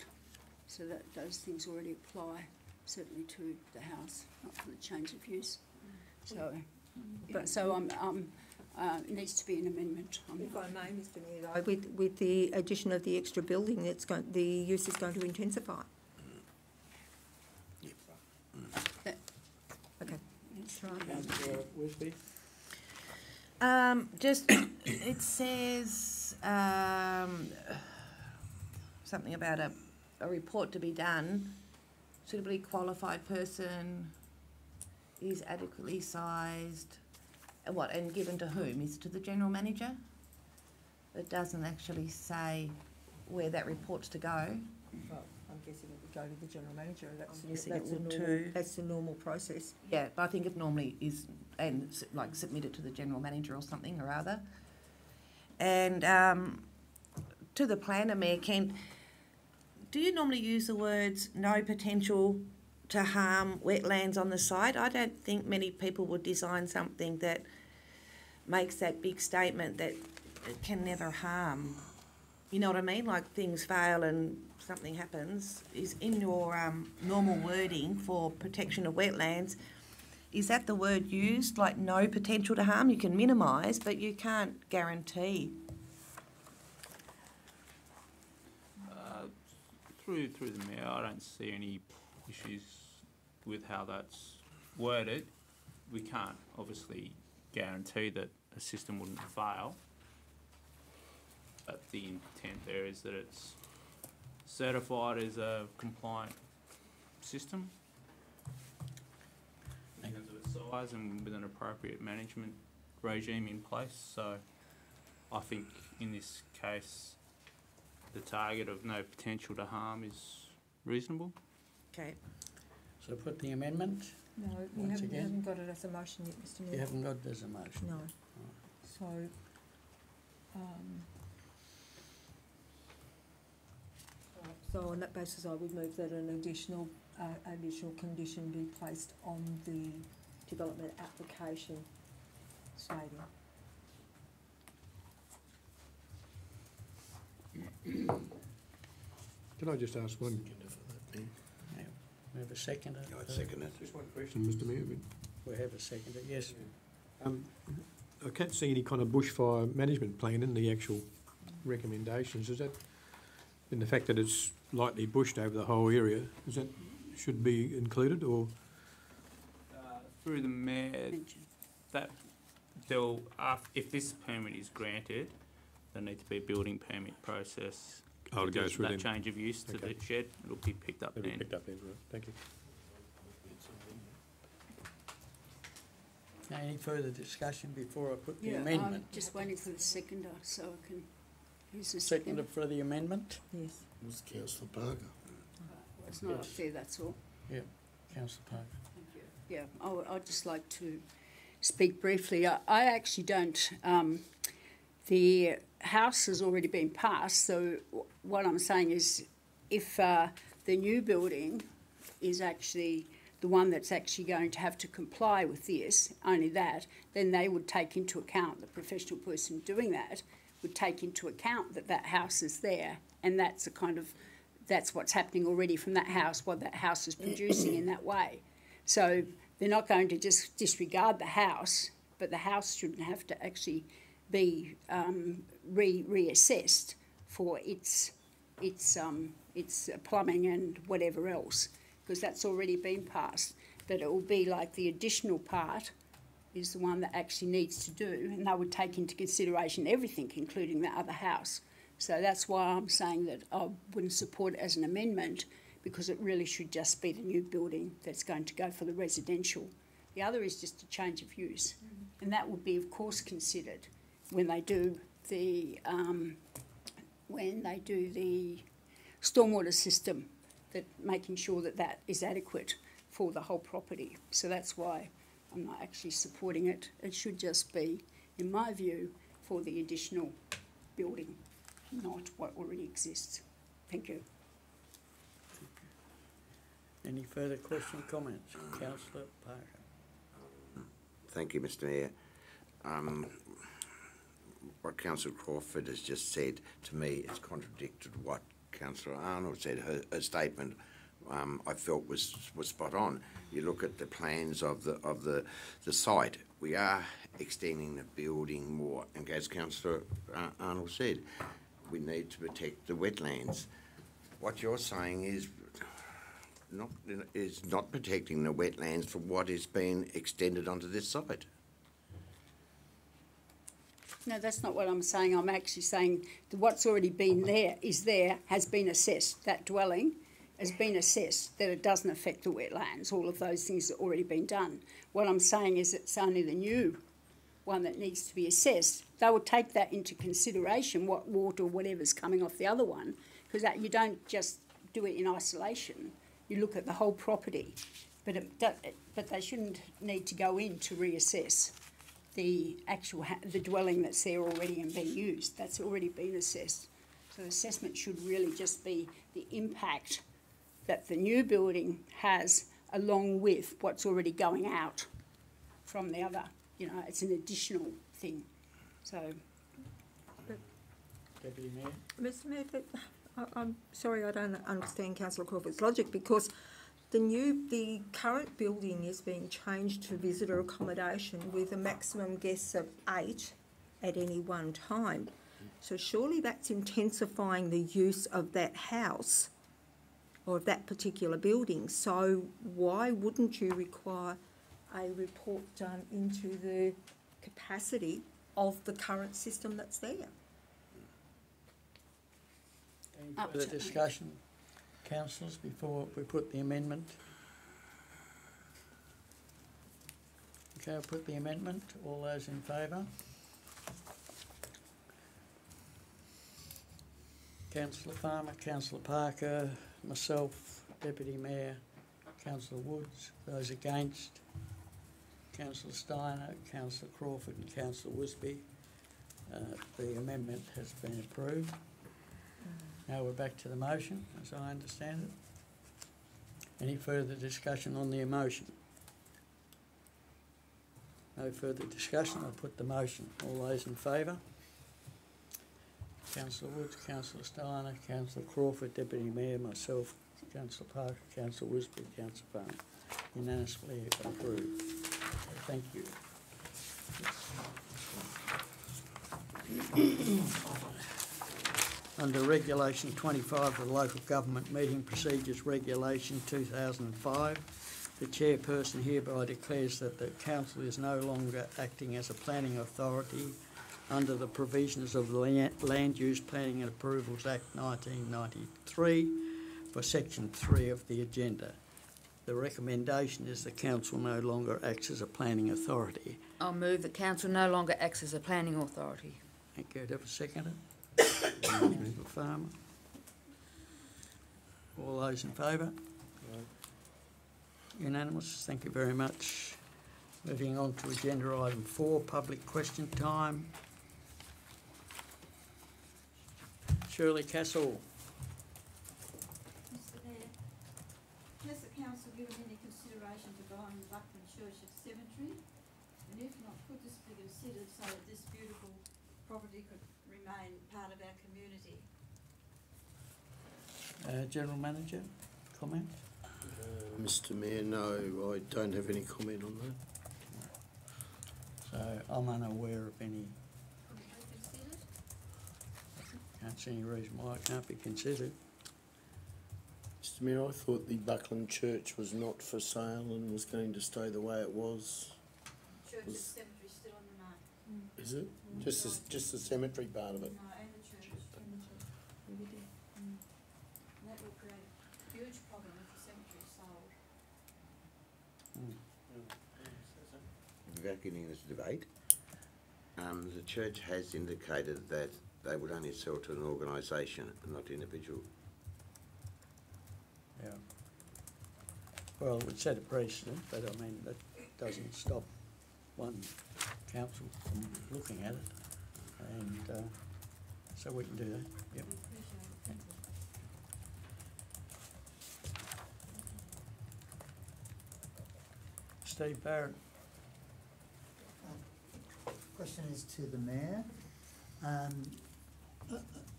So that those things already apply certainly to the house, not for the change of use. So, yeah, so it needs to be an amendment. If I may, Mr Mayor, with the addition of the extra building, the use is going to intensify. Okay. That's right. Councillor Wisby? Just, it says something about a report to be done. Suitably qualified person is adequately sized. And given to whom? Is it to the general manager? It doesn't actually say where that report's to go. Well, I'm guessing it would go to the general manager. That's the normal process. Yeah, but I think it normally is, and like submit it to the general manager or something or other. And to the planner, Mayor Kent, do you normally use the words no potential to harm wetlands on the site? I don't think many people would design something that makes that big statement that it can never harm. You know what I mean? Like things fail and something happens. Is in your normal wording for protection of wetlands, is that the word used, like no potential to harm? You can minimise, but you can't guarantee. Through the mayor, I don't see any issues with how that's worded. We can't obviously guarantee that a system wouldn't fail, but the intent there is that it's certified as a compliant system because of its size and with an appropriate management regime in place. So I think in this case the target of no potential to harm is reasonable. Okay. So put the amendment. No, you Once haven't, again? got it as a motion yet, Mr Mayor. You haven't got it as a motion. No. So, so on that basis, I would move that an additional condition be placed on the development application stating. Can I just ask one? Yeah. We have a seconder. I'd second it. Just one question, Mr Mayor. We have a seconder, yes. I can't see any kind of bushfire management plan in the actual recommendations. Is that, in the fact that it's lightly bushed over the whole area, is that should be included, or? Through the mayor, that if this permit is granted, there'll need to be a building permit process. Oh, to go through that then. change of use to Okay. the shed. It'll be picked up That'll be then. picked up then, right? Thank you. Okay, any further discussion before I put the Yeah, I'm amendment? just waiting for the seconder so I can, who's the Seconder seconder? for the amendment? Yes. It was Councillor Parker. It's not up Yes. there, that's all. Councillor Parker. Yeah, I'd just like to speak briefly. I actually don't, the house has already been passed, so what I'm saying is if the new building is actually the one that's actually going to have to comply with this, only that, then they would take into account, the professional person doing that would take into account that that house is there, and that's that's what's happening already from that house, what that house is producing in that way. So they're not going to just disregard the house, but the house shouldn't have to actually be reassessed for its plumbing and whatever else, because that's already been passed. But it will be like the additional part is the one that actually needs to do, and they would take into consideration everything, including the other house. So that's why I'm saying that I wouldn't support it as an amendment, because it really should just be the new building that's going to go for the residential. The other is just a change of use, and that would be, of course, considered when they do the stormwater system, that making sure that that is adequate for the whole property. So that's why I'm not actually supporting it. It should just be, in my view, for the additional building, not what already exists. Thank you. Any further question, comments? Councillor Parker. Thank you, Mr Mayor. What Councillor Crawford has just said to me has contradicted what Councillor Arnold said. Her statement I felt was spot on. You look at the plans of the site. We are extending the building more, and as Councillor Arnold said, we need to protect the wetlands. What you're saying is not protecting the wetlands for what is being extended onto this site. No, that's not what I'm saying. I'm actually saying that what's already been there, has been assessed. That dwelling has been assessed, that it doesn't affect the wetlands. All of those things have already been done. What I'm saying is it's only the new one that needs to be assessed. They will take that into consideration, what water or whatever's coming off the other one, because you don't just do it in isolation. You look at the whole property, but they shouldn't need to go in to reassess the actual the dwelling that's there already and being used. That's already been assessed. So assessment should really just be the impact that the new building has along with what's already going out from the other. You know, it's an additional thing. So, Deputy Mayor? Mr Mayor, I'm sorry, I don't understand Councillor Crawford's logic, because the current building is being changed to visitor accommodation with a maximum guests of 8 at any one time. So surely that's intensifying the use of that house or of that particular building. So why wouldn't you require a report done into the capacity of the current system that's there? Any further discussion, councillors, before we put the amendment? Okay, I'll put the amendment. All those in favour? Councillor Farmer, Councillor Parker, myself, Deputy Mayor, Councillor Woods. Those against? Councillor Steiner, Councillor Crawford and Councillor Wisby. The amendment has been approved. Now we're back to the motion, as I understand it. Any further discussion on the motion? No further discussion. I'll put the motion. All those in favour? Councillor Woods, Councillor Steiner, Councillor Crawford, Deputy Mayor, myself, Councillor Parker, Councillor Wisby, Councillor Farmer. Unanimously approved. Thank you. Under Regulation 25 of the Local Government Meeting Procedures Regulation 2005, the chairperson hereby declares that the council is no longer acting as a planning authority under the provisions of the Land Use Planning and Approvals Act 1993 for Section 3 of the agenda. The recommendation is the council no longer acts as a planning authority. I'll move that council no longer acts as a planning authority. Thank you. Do I have a seconder? Councillor Farmer. All those in favour? Unanimous. Thank you very much. Moving on to agenda item 4, public question time. Shirley Castle. Mr Mayor, has the council given any consideration to buying the Buckland Church Cemetery? And if not, could this be considered so that this beautiful property could remain part of our community? General Manager, comment? Mr Mayor, no, I don't have any comment on that. So I'm unaware of any, Could it be considered? can't see any reason why it can't be considered. Mr Mayor, I thought the Buckland Church was not for sale and was going to stay the way it was. Church Cemetery still on the market? Is it? Just the cemetery part of it? No, and the church. And that will create a huge problem if the cemetery is sold. Without getting into debate, the church has indicated that they would only sell to an organisation and not individual. Yeah. Well, it would set a precedent, but I mean, that doesn't stop one council from looking at it. And so we can do that, yep. Steve Barrett. Question is to the Mayor.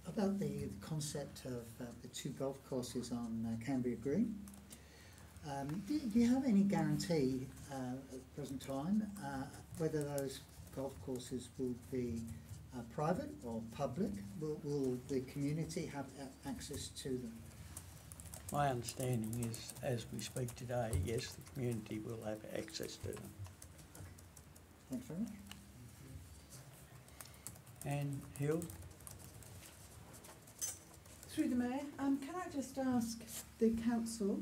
About the concept of the 2 golf courses on Canberra Green. Do you have any guarantee at the present time whether those golf courses will be private or public? Will the community have access to them? My understanding is, as we speak today, yes, the community will have access to them. Thanks very much. Anne Hill? Through the Mayor, can I just ask the council,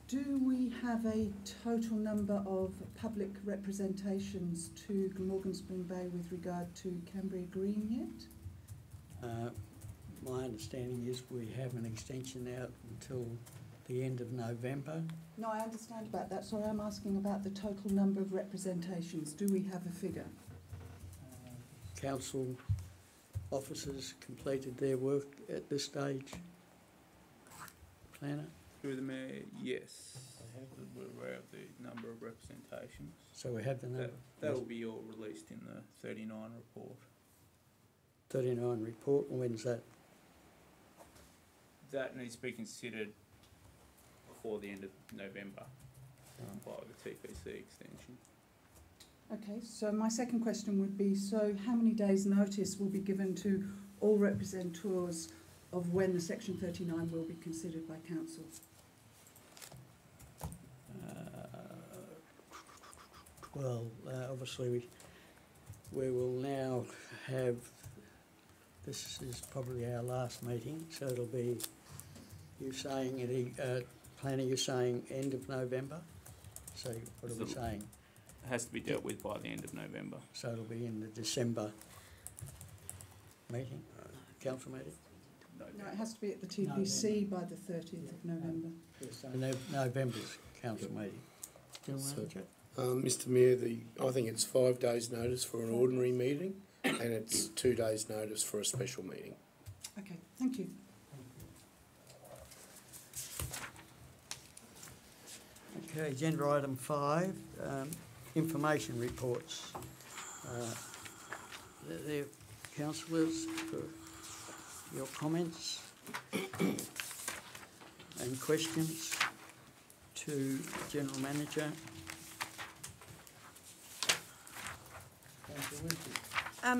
do we have a total number of public representations to Glamorgan Spring Bay with regard to Canberra Green yet? My understanding is we have an extension out until the end of November. No, I understand about that. Sorry, I'm asking about the total number of representations. Do we have a figure? Council officers completed their work at this stage? Planner? Through the Mayor, yes. We're aware of the number of representations. So we have the number. That will be all released in the 39 report. 39 report, and when's that? That needs to be considered before the end of November by the TPC extension. Okay, so my second question would be, so how many days' notice will be given to all representatives of when the Section 39 will be considered by council? Obviously we will now have, this is probably our last meeting, so it'll be, you're saying, Planner, you're saying end of November? So what are we saying? It has to be dealt with by the end of November. So it'll be in the December meeting, council meeting? No, it has to be at the TPC by the 30th of November. November's council meeting. General Manager? Mr Mayor, I think it's 5 days' notice for an ordinary meeting and it's 2 days' notice for a special meeting. Okay, thank you. Okay, agenda item 5, information reports. The councillors for your comments and questions to General Manager.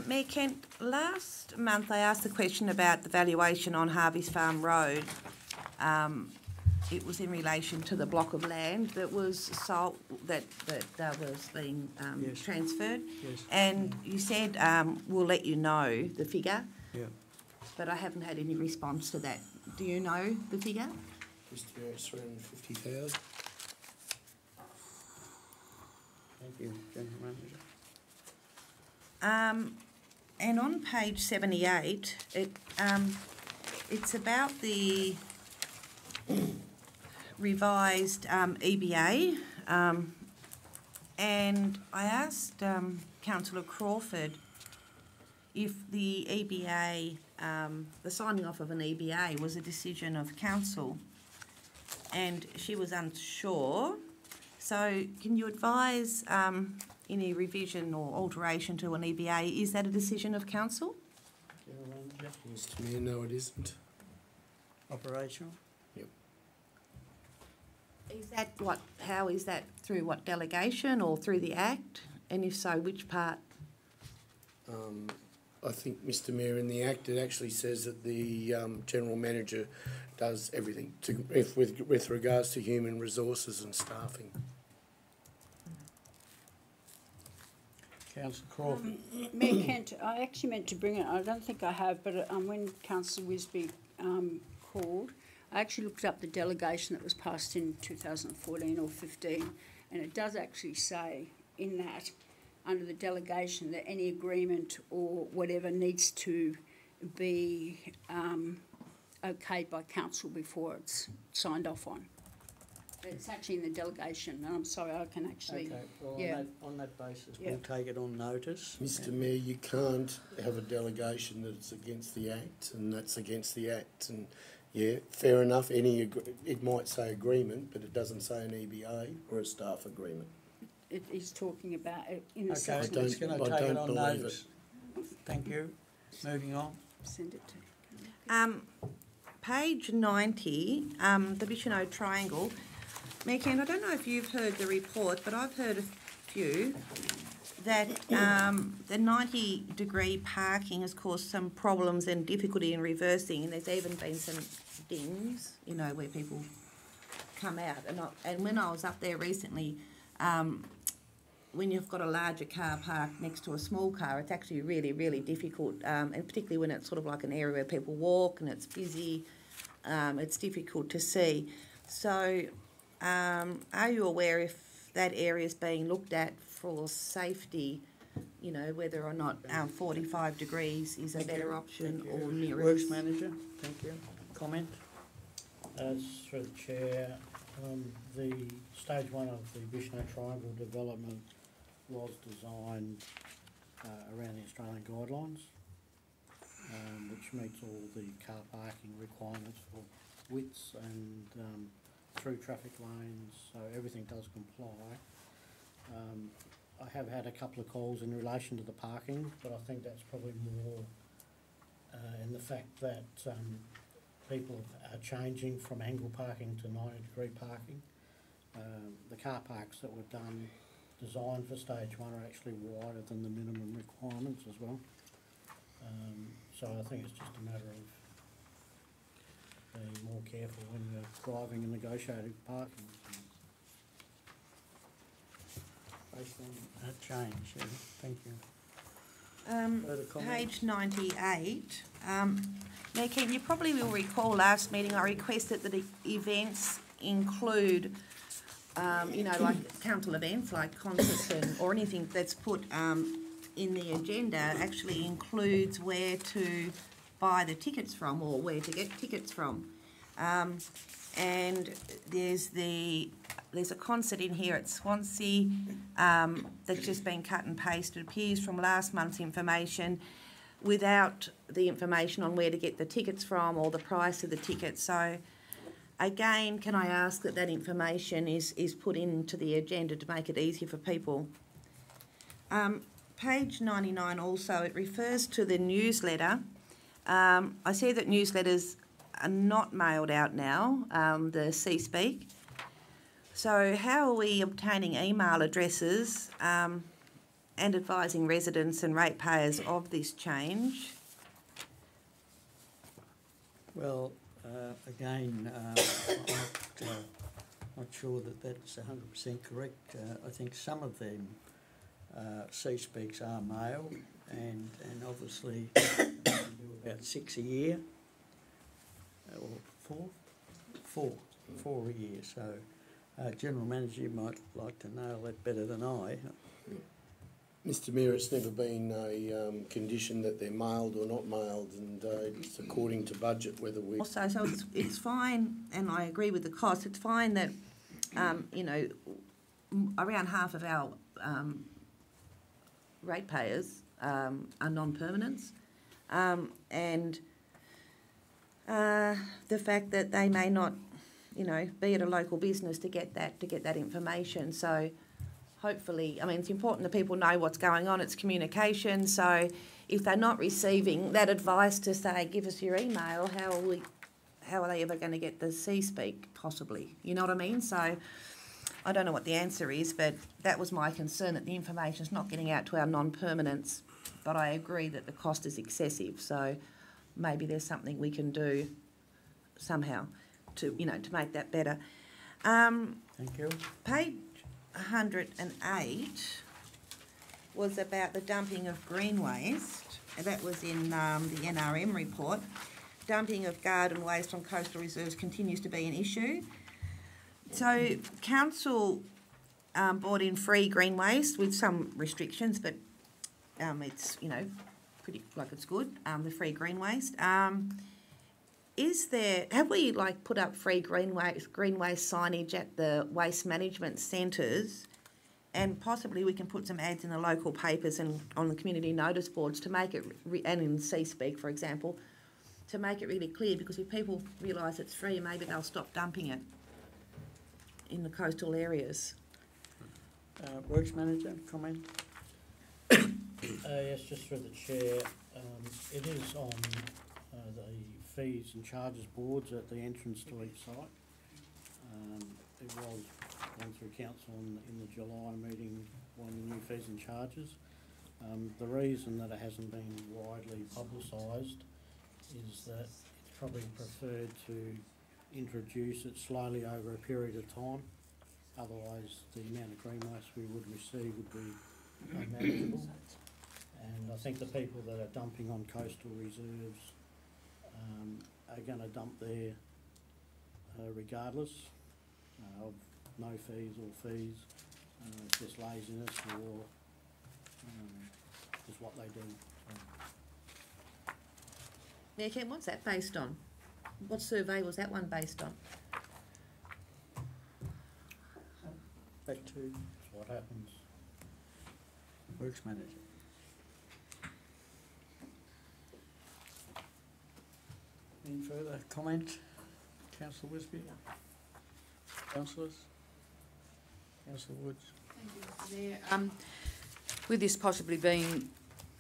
Mayor Kent, last month I asked the question about the valuation on Harvey's Farm Road. It was in relation to the block of land that was sold, that was being Yes. transferred. Yes. And you said we'll let you know the figure. Yeah. But I haven't had any response to that. Do you know the figure? Mr Mayor, it's 350,000. Thank you, General Manager. And on page 78, it's about the revised EBA, and I asked Councillor Crawford if the EBA, the signing off of an EBA was a decision of council, and she was unsure. So can you advise any revision or alteration to an EBA, is that a decision of council? General Manager? Mr Mayor, no it isn't. Operational? Is that what, how is that, through what, delegation or through the Act? And if so, which part? I think, Mr Mayor, in the Act it actually says that the General Manager does everything with regards to human resources and staffing. Councillor Crawford? Mayor Kent, I actually meant to bring it, I don't think I have, but when Councillor Wisby called, I actually looked up the delegation that was passed in 2014 or 15, and it does actually say in that, under the delegation, that any agreement or whatever needs to be okayed by council before it's signed off on. It's actually in the delegation, and I'm sorry, I can actually... Okay, well, yeah. on that basis, Yeah. we'll take it on notice. Mr Mayor, you can't have a delegation that's against the Act, and that's against the Act. And yeah, fair enough, it might say agreement, but it doesn't say an EBA or a staff agreement. It is talking about it in the Okay, section. it's going to I take it don't on believe notice. Thank you. Moving on. Send it to... Page 90, the Bicheno Triangle. Mayor Kent, I don't know if you've heard the report, but I've heard a few that the 90-degree parking has caused some problems and difficulty in reversing, and there's even been some dings, you know, where people come out. And when I was up there recently, when you've got a larger car parked next to a small car, it's actually really, really difficult, and particularly when it's sort of like an area where people walk and it's busy, it's difficult to see. So are you aware if that area is being looked at for safety, you know, whether or not 45 degrees is a better option or nearer? Works Manager, thank you. Comment? As through the Chair, the stage 1 of the Bicheno Triangle development was designed around the Australian guidelines. which meets all the car parking requirements for widths and through traffic lanes, so everything does comply. I have had a couple of calls in relation to the parking, but I think that's probably more in the fact that people are changing from angle parking to 90-degree parking. The car parks that were designed for stage 1 are actually wider than the minimum requirements as well. So I think it's just a matter of being more careful when you're driving and negotiating parking. Based on that change, yeah, thank you. Further comments? Page 98. Now, Ken, you probably will recall last meeting I requested that events include, like council events like concerts or anything that's put in the agenda actually includes where to buy the tickets from or where to get tickets from. And there's a concert in here at Swansea that's just been cut and pasted. It appears from last month's information without the information on where to get the tickets from or the price of the tickets. So again, can I ask that information is put into the agenda to make it easier for people? Page 99 also, it refers to the newsletter. I see that newsletters are not mailed out now, the C-Speak. So how are we obtaining email addresses and advising residents and ratepayers of this change? Well, again, I'm not sure that that's 100% correct. I think some of them C-Speaks are mailed, and obviously we do about 6 a year, or four a year. So, General Manager, you might like to nail that better than I. Mr Mayor, it's never been a condition that they're mailed or not mailed, and it's according to budget whether we... Also, so it's fine, and I agree with the cost, it's fine that, around half of our ratepayers are non-permanents, and the fact that they may not, be at a local business to get that information. So hopefully, it's important that people know what's going on. It's communication. So if they're not receiving that advice to say, give us your email, how are they ever going to get the C-Speak, possibly? You know what I mean? So I don't know what the answer is, but that was my concern, that the information's not getting out to our non-permanents. But I agree that the cost is excessive. So maybe there's something we can do somehow to make that better. Thank you. Page 108 was about the dumping of green waste. That was in the NRM report. Dumping of garden waste on coastal reserves continues to be an issue. So council brought in free green waste with some restrictions, but it's pretty like it's good. The free green waste. Have we put up free green waste signage at the waste management centres, and possibly we can put some ads in the local papers and on the community notice boards to make it, and in C-Speak, for example, to make it really clear, because if people realise it's free, maybe they'll stop dumping it in the coastal areas. Works Manager, comment? Yes, just through the chair. It is on the fees and charges boards at the entrance to each site. It was gone through council in the July meeting on the new fees and charges. The reason that it hasn't been widely publicised is that it's probably preferred to introduce it slowly over a period of time. Otherwise, the amount of green waste we would receive would be unmanageable. And I think the people that are dumping on coastal reserves are going to dump there regardless of no fees or fees. It's just laziness or just what they do. Yeah, Ken, what's that based on? What survey was that one based on? Back to That's what happens. Works Manager. Any further comment? Councillor Wisby? Councillors? Councillor Woods? Thank you, Mr. Mayor. With this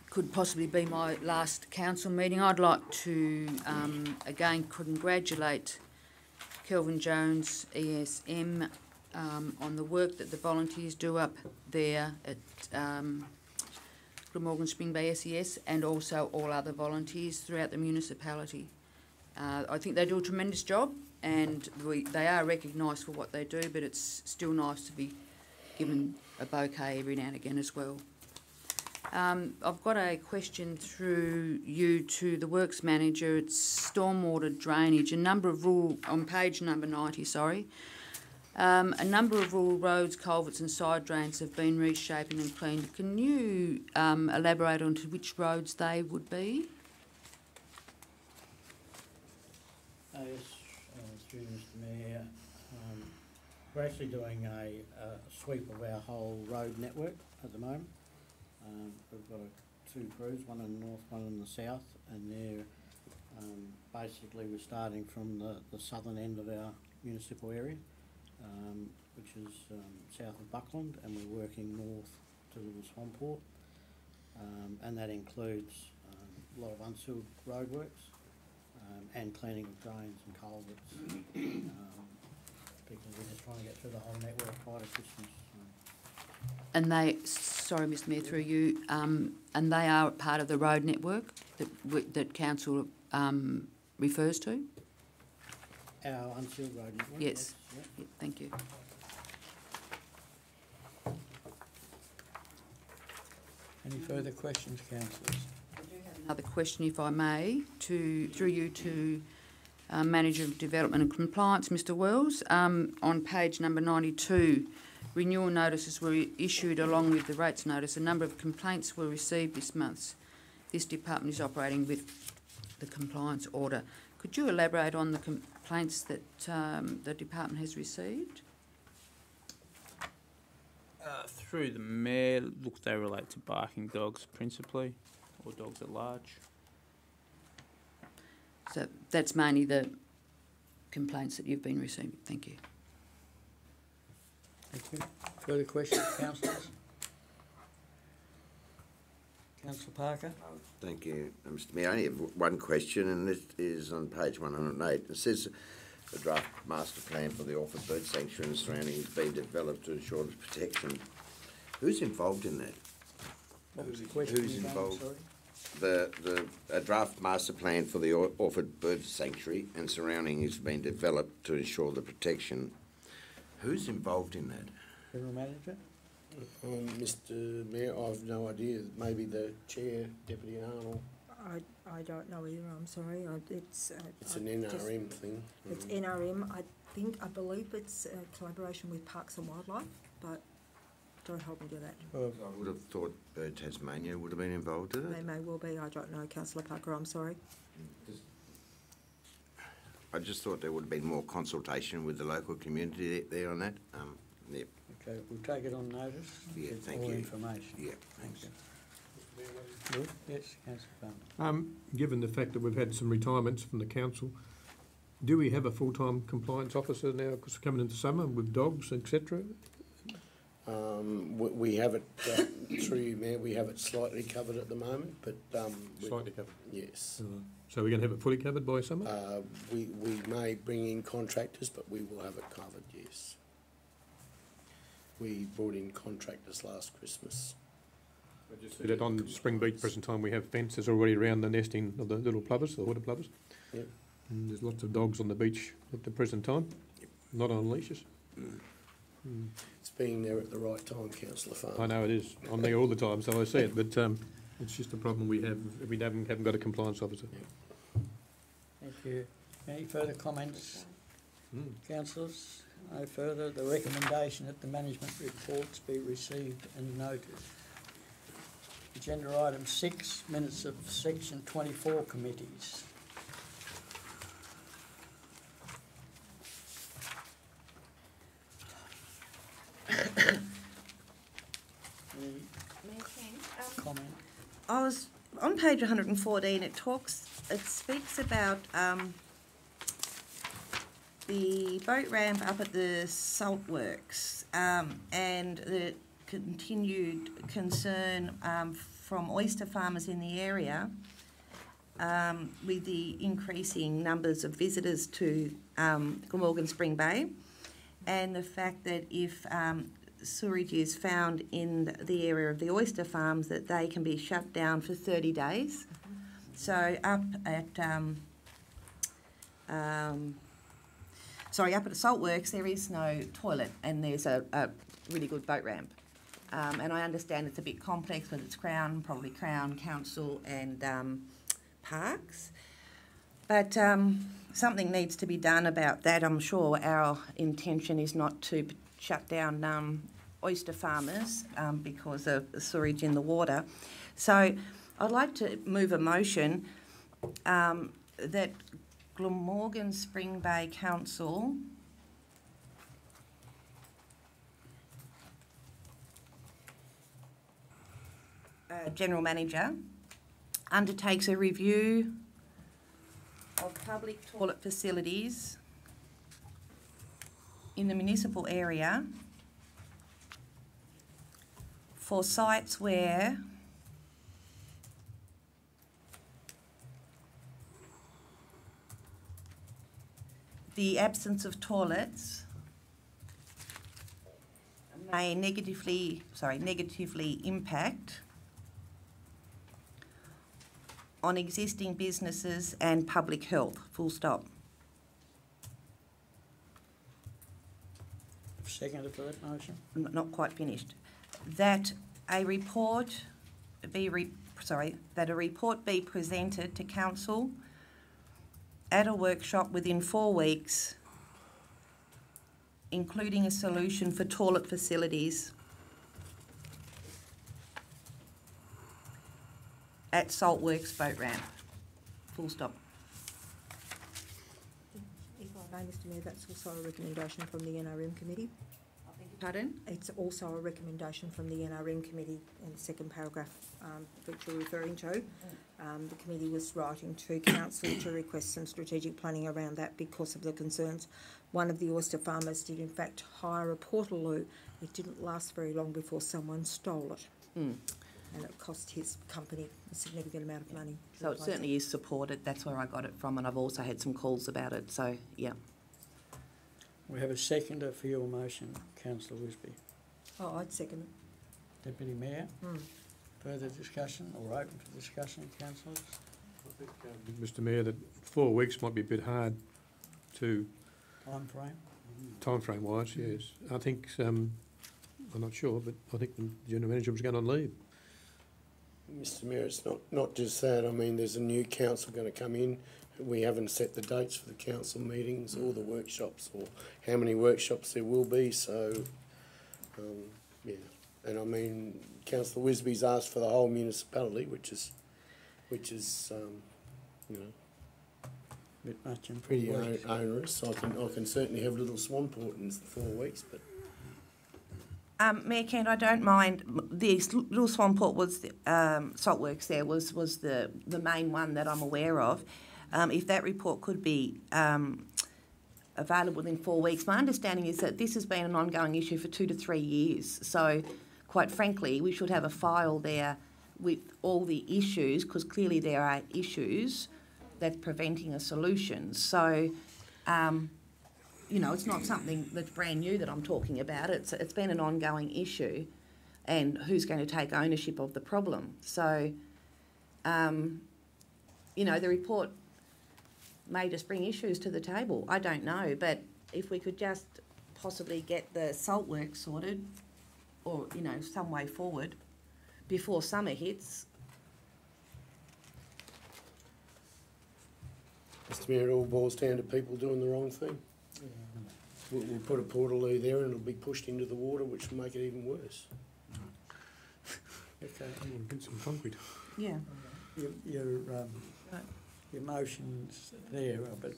could possibly be my last council meeting, I'd like to again congratulate Kelvin Jones, ESM, on the work that the volunteers do up there at Glamorgan Spring Bay SES, and also all other volunteers throughout the municipality. I think they do a tremendous job, and they are recognised for what they do, but it's still nice to be given a bouquet every now and again as well. I've got a question through you to the Works Manager. It's stormwater drainage. On page number 90, sorry. A number of rural roads, culverts and side drains have been reshaping and cleaned. Can you elaborate on to which roads they would be? Yes, through Mr Mayor. We're actually doing a sweep of our whole road network at the moment. We've got two crews, one in the north, one in the south, and they're basically we're starting from the southern end of our municipal area, which is south of Buckland, and we're working north to the Swamport, and that includes a lot of unsealed roadworks and cleaning of drains and culverts, because we're just trying to get through the whole network prior to Christmas. And sorry, Mr Mayor, through you, and they are part of the road network that council refers to? Our unsealed road network? Yes. Yep. Yep, thank you. Any further questions, councillors? Another question, if I may, through you to Manager of Development and Compliance, Mr Wells. On page number 92, renewal notices were issued along with the rates notice. A number of complaints were received this month. This department is operating with the compliance order. Could you elaborate on the complaints that the department has received? Through the Mayor, look, they relate to barking dogs principally, or dogs at large. So that's mainly the complaints that you've been receiving. Thank you. Thank you. Further questions, councillors? Councillor Parker? Thank you, Mr Mayor. I only have one question, and this is on page 108. It says the draft master plan for the Orford Bird Sanctuary and surrounding is being developed to ensure its protection. Who's involved in that? What was the question? Who's involved? A draft master plan for the Orford Bird Sanctuary and surrounding is being developed to ensure the protection. Who's involved in that? General Manager? Mr Mayor, I've no idea. Maybe the Chair, Deputy Arnold. I don't know either, I'm sorry. It's an NRM thing. It's NRM. I believe it's a collaboration with Parks and Wildlife, but don't hold me to that. I would have thought Tasmania would have been involved in it. They may well be, I don't know, Councillor Parker, I'm sorry. I just thought there would have been more consultation with the local community there on that. Yep. Okay, we'll take it on notice. Yeah, Get thank all you. information. Yeah, thanks. Good? Yes, Councillor Farmer. Given the fact that we've had some retirements from the council, do we have a full-time compliance officer now, because we're coming into summer with dogs, etc.? We have it, through you, Mayor, we have it slightly covered at the moment, but... Slightly covered? Yes. So we're going to have it fully covered by summer? We may bring in contractors, but we will have it covered, yes. We brought in contractors last Christmas. I just see that on Spring Beach present time we have fences already around the nesting of the little plovers, the water plovers. Yep. And there's lots of dogs on the beach at the present time, not on leashes. It's being there at the right time, Councillor Farmer. I know it is. I'm there all the time, so I see it, but it's just a problem we have if we haven't got a compliance officer. Thank you. Any further comments, councillors? No further. The recommendation that the management reports be received and noted. Agenda item 6, minutes of section 24 committees. I was on page 114. It speaks about the boat ramp up at the salt works and the continued concern from oyster farmers in the area with the increasing numbers of visitors to Glamorgan Spring Bay, and the fact that if sewage is found in the area of the oyster farms, that they can be shut down for 30 days. So up at up at the salt works, there is no toilet, and there's a really good boat ramp. And I understand it's a bit complex, but it's probably Crown Council and Parks. But something needs to be done about that. I'm sure our intention is not to shut down oyster farmers because of the sewage in the water. So I'd like to move a motion that Glamorgan Spring Bay Council General Manager undertakes a review of public toilet facilities in the municipal area for sites where the absence of toilets may negatively impact on existing businesses and public health, full stop. Second for that motion. Not quite finished. That a report be presented to council at a workshop within 4 weeks, including a solution for toilet facilities at Saltworks Boat Ramp. Full stop. If I may, Mr Mayor, that's also a recommendation from the NRM committee. Pardon? It's also a recommendation from the NRM committee in the second paragraph that you're referring to. The committee was writing to council to request some strategic planning around that because of the concerns. One of the oyster farmers did in fact hire a portaloo. It didn't last very long before someone stole it. And it cost his company a significant amount of money. So it certainly is supported. That's where I got it from, and I've also had some calls about it. So, yeah. We have a seconder for your motion, Councillor Wisby. Oh, I'd second it. Deputy Mayor, further discussion or open for discussion, councillors? I think, Mr Mayor, that 4 weeks might be a bit hard to... Time frame wise, yes. I think, I'm not sure, but I think the General Manager was going on leave. Mr Mayor, it's not just that. I mean, there's a new council going to come in. We haven't set the dates for the council meetings or the workshops or how many workshops there will be. So, yeah. And I mean, Councillor Wisby's asked for the whole municipality, which is you know, a bit much in pretty onerous. I can certainly have Little Swanport in 4 weeks, but. Mayor Kent, I don't mind. The Little Swanport was Saltworks. There was the main one that I'm aware of. If that report could be available within 4 weeks, my understanding is that this has been an ongoing issue for 2 to 3 years. So, quite frankly, we should have a file there with all the issues, because clearly there are issues that's preventing a solution. So. You know, it's not something that's brand new that I'm talking about. It's been an ongoing issue, and who's going to take ownership of the problem? So, you know, the report may just bring issues to the table. I don't know, but if we could just possibly get the salt work sorted, or, you know, some way forward before summer hits. Mr Mayor, it all boils down to people doing the wrong thing. We'll put a portaloo there and it'll be pushed into the water, which will make it even worse. Okay. We'll get some concrete. Yeah. Your motion's there, but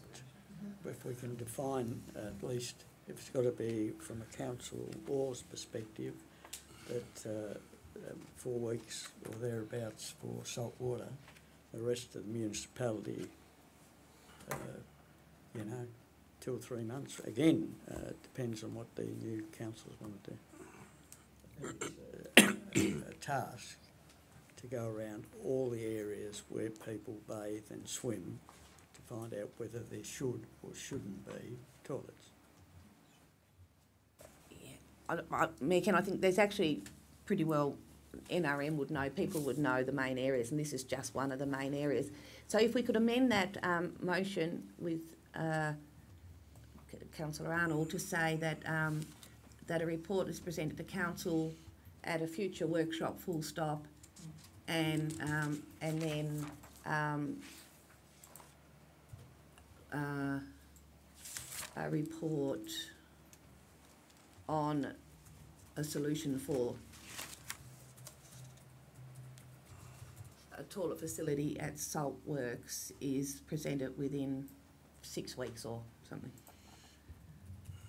if we can define at least, if it's got to be from a council law's perspective, that 4 weeks or thereabouts for salt water, the rest of the municipality, you know, 2 or 3 months. Again, it depends on what the new councils want to do. It's a task to go around all the areas where people bathe and swim to find out whether there should or shouldn't be toilets. Mayor Ken, I think there's actually pretty well, NRM would know, people would know the main areas, and this is just one of the main areas. So if we could amend that motion with Councillor Arnold to say that that a report is presented to council at a future workshop, full stop, and then a report on a solution for a toilet facility at Salt Works is presented within 6 weeks or something.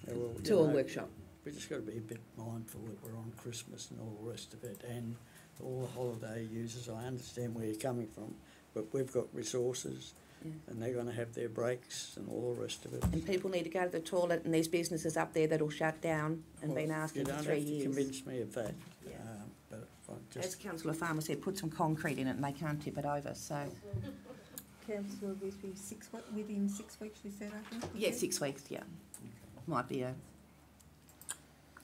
Yeah, well, To a workshop. We just got to be a bit mindful that we're on Christmas and all the rest of it, and all the holiday users. I understand where you're coming from, but we've got resources, and they're going to have their breaks and all the rest of it. And people need to go to the toilet, and there's businesses up there that'll shut down and been asking for 3 years. You don't have to convince me of that. Yeah. But I As just Councillor Farmer said, put some concrete in it and they can't tip it over, so... Councillor Wisby, within 6 weeks, you said, I think? Yeah, 6 weeks, yeah. Might be a...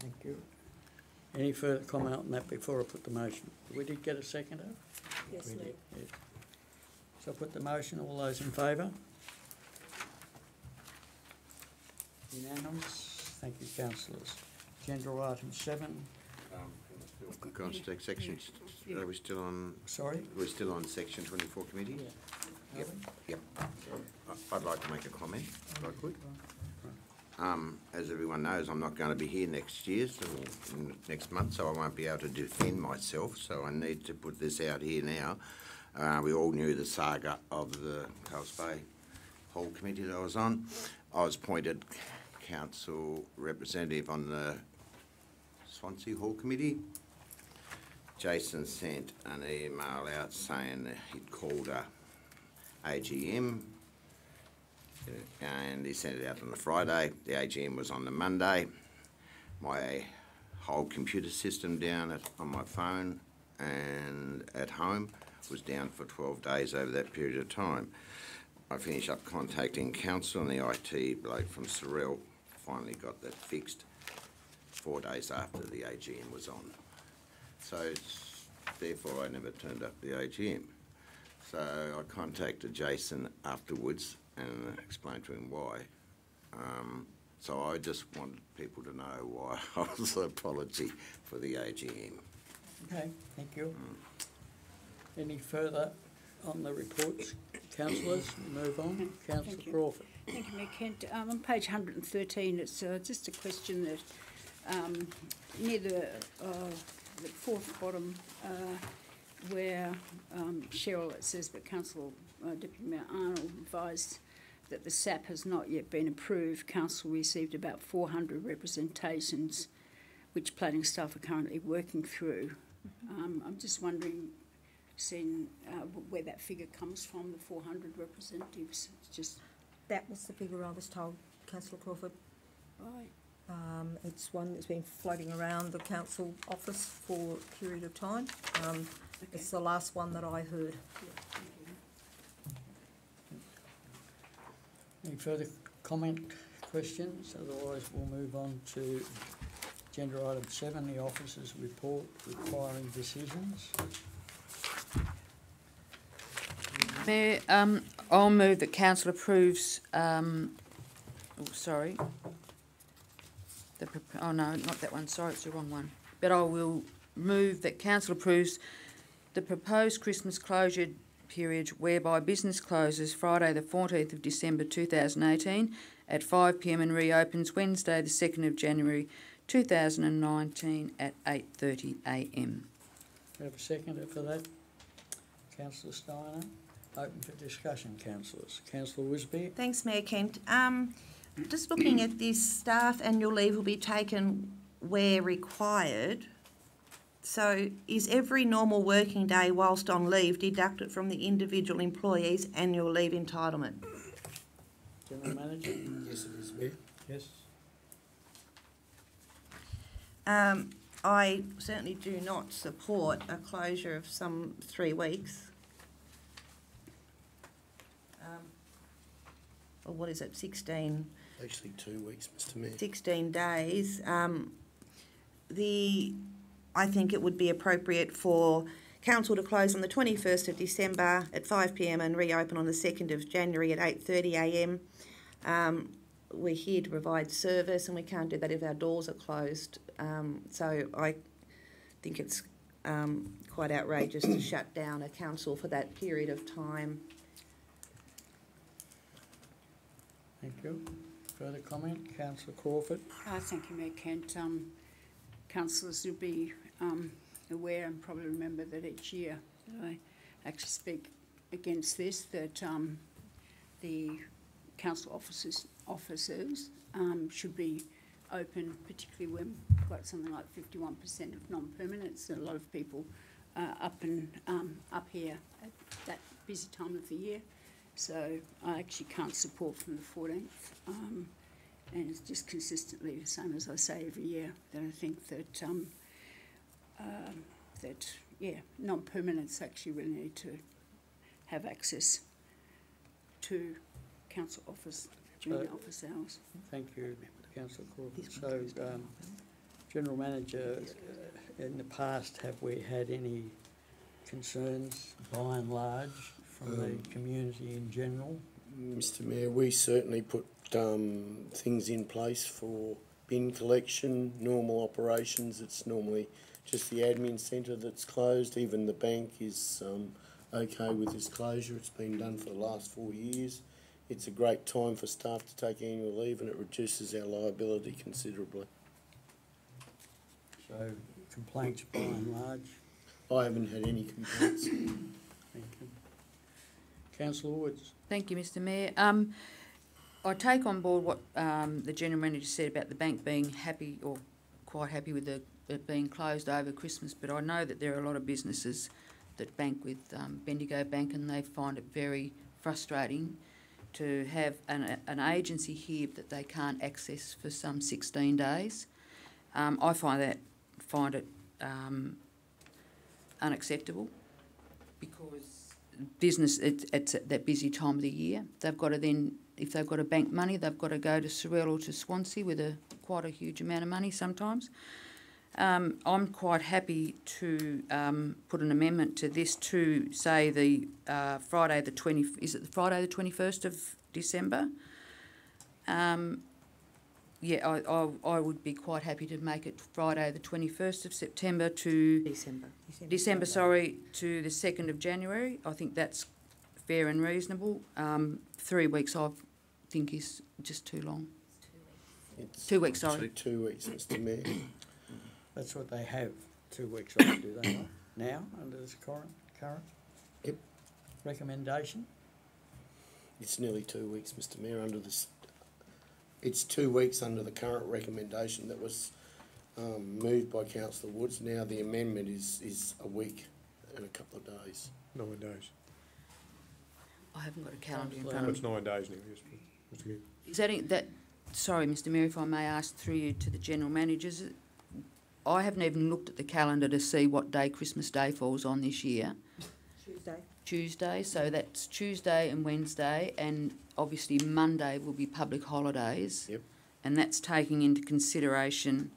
Thank you. Any further comment on that before I put the motion? We did get a seconder? Yes, We Mayor. did, yes. So I put the motion, all those in favour? Unanimous. Thank you, councillors. Agenda item 7. Contact section, are we still on? Sorry? We're still on section 24 committee? Yeah. Yep, yep. I'd like to make a comment, if I could. As everyone knows, I'm not going to be here next year, so next month, so I won't be able to defend myself, so I need to put this out here now. We all knew the saga of the Coles Bay Hall Committee that I was on. I was appointed council representative on the Swansea Hall Committee. Jason sent an email out saying that he'd called a AGM, and he sent it out on the Friday. The AGM was on the Monday. My whole computer system down on my phone and at home was down for 12 days over that period of time. I finished up contacting council, and the IT bloke from Sorrel finally got that fixed 4 days after the AGM was on. So therefore I never turned up the AGM. So I contacted Jason afterwards and explained to him why. So I just wanted people to know why I was an apology for the AGM. Okay, thank you. Any further on the reports? Councillors, move on. Councillor Crawford. Thank you, Mayor Kent. On page 113, it's just a question that near the fourth bottom, where Cheryl, it says, but Council Deputy Mayor Arnold advised that the SAP has not yet been approved. Council received about 400 representations, which planning staff are currently working through. I'm just wondering, seeing where that figure comes from, the 400 representatives. It's just That was the figure I was told, Councillor Crawford. right. It's one that's been floating around the council office for a period of time. It's the last one that I heard. Any further comment, questions? Otherwise, we'll move on to agenda item 7, the officers' report requiring decisions. Mayor, I'll move that council approves, oh no, not that one, sorry, it's the wrong one. But I will move that council approves the proposed Christmas closure period whereby business closes Friday the 14th of December 2018 at 5 p.m. and reopens Wednesday the 2nd of January 2019 at 8:30 a.m. We have a seconder for that. Councillor Steiner. Open for discussion, councillors. Councillor Wisby. Thanks, Mayor Kent. Just looking at this, staff annual leave will be taken where required. So is every normal working day whilst on leave deducted from the individual employee's annual leave entitlement? General Manager? Yes, it is, Mayor. Yes. I certainly do not support a closure of some 3 weeks. Or what is it, 16? Actually 2 weeks, Mr Mayor. 16 days. I think it would be appropriate for Council to close on the 21st of December at 5 p.m. and reopen on the 2nd of January at 8:30 a.m. We're here to provide service and we can't do that if our doors are closed. So I think it's quite outrageous to shut down a council for that period of time. Thank you. Further comment? Councillor Crawford? Thank you, Mayor Kent. Councillors will be aware and probably remember that each year that I actually speak against this, that the council offices should be open, particularly when we've got something like 51% of non-permanents. A lot of people up here at that busy time of the year. So I actually can't support from the 14th. And it's just consistently the same as I say every year, that I think that non-permanents actually really need to have access to council office during office hours. Thank you, Councillor Crawford. So, General Manager, in the past, have we had any concerns, by and large, from the community in general? Mr Mayor, we certainly put things in place for bin collection, normal operations. It's normally just the admin centre that's closed. Even the bank is okay with this closure. It's been done for the last 4 years. It's a great time for staff to take annual leave and it reduces our liability considerably. So, complaints by and large? I haven't had any complaints. Thank you. Councillor Woods? Thank you, Mr Mayor. I take on board what the General Manager said about the bank being happy or quite happy with it being closed over Christmas, but I know that there are a lot of businesses that bank with Bendigo Bank and they find it very frustrating to have an agency here that they can't access for some 16 days. I find it unacceptable because business, it's at that busy time of the year. They've got to then, if they've got to bank money, they've got to go to Sorell or to Swansea with quite a huge amount of money sometimes. I'm quite happy to put an amendment to this to say the Friday the 21st of December? Yeah, I would be quite happy to make it Friday the 21st of September to... December, sorry, to the 2nd of January. I think that's fair and reasonable. 3 weeks I think is just too long. It's 2 weeks, sorry. 2 weeks, Mr Mayor. That's what they have, 2 weeks off, do they not? Now, under this current Yep. recommendation? It's nearly 2 weeks, Mr Mayor, under this. It's 2 weeks under the current recommendation that was moved by Councillor Woods. Now the amendment is a week and a couple of days. 9 days. I haven't got a calendar in Well, front of it's me. 9 days now, yes, Mr Gibb. Is that sorry, Mr Mayor, if I may ask through you to the General Managers, I haven't even looked at the calendar to see what day Christmas Day falls on this year. Tuesday, so that's Tuesday and Wednesday, and obviously Monday will be public holidays. Yep. And that's taken into consideration.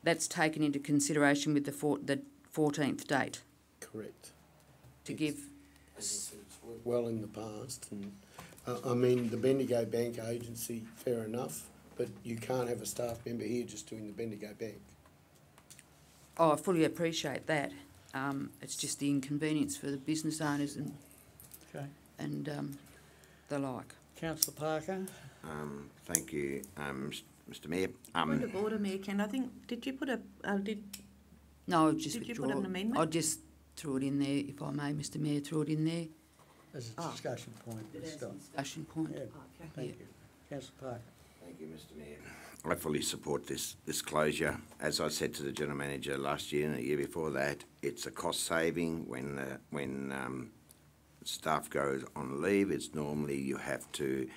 That's taken into consideration with the 14th date. Correct. To give. As I said, it's worked well in the past, and I mean the Bendigo Bank agency, fair enough, but you can't have a staff member here just doing the Bendigo Bank. Oh, I fully appreciate that. It's just the inconvenience for the business owners and the like. Councillor Parker? Thank you, Mr Mayor. Point of order, Mayor Ken. I think, did you put a... No, just did withdraw. You put an amendment? I just threw it in there, if I may, Mr Mayor, threw it in there. As a discussion point. Discussion point. Yeah, thank you. Councillor Parker? Thank you, Mr Mayor. I fully support this closure. As I said to the General Manager last year and the year before that, it's a cost saving when staff goes on leave. It's normally you have to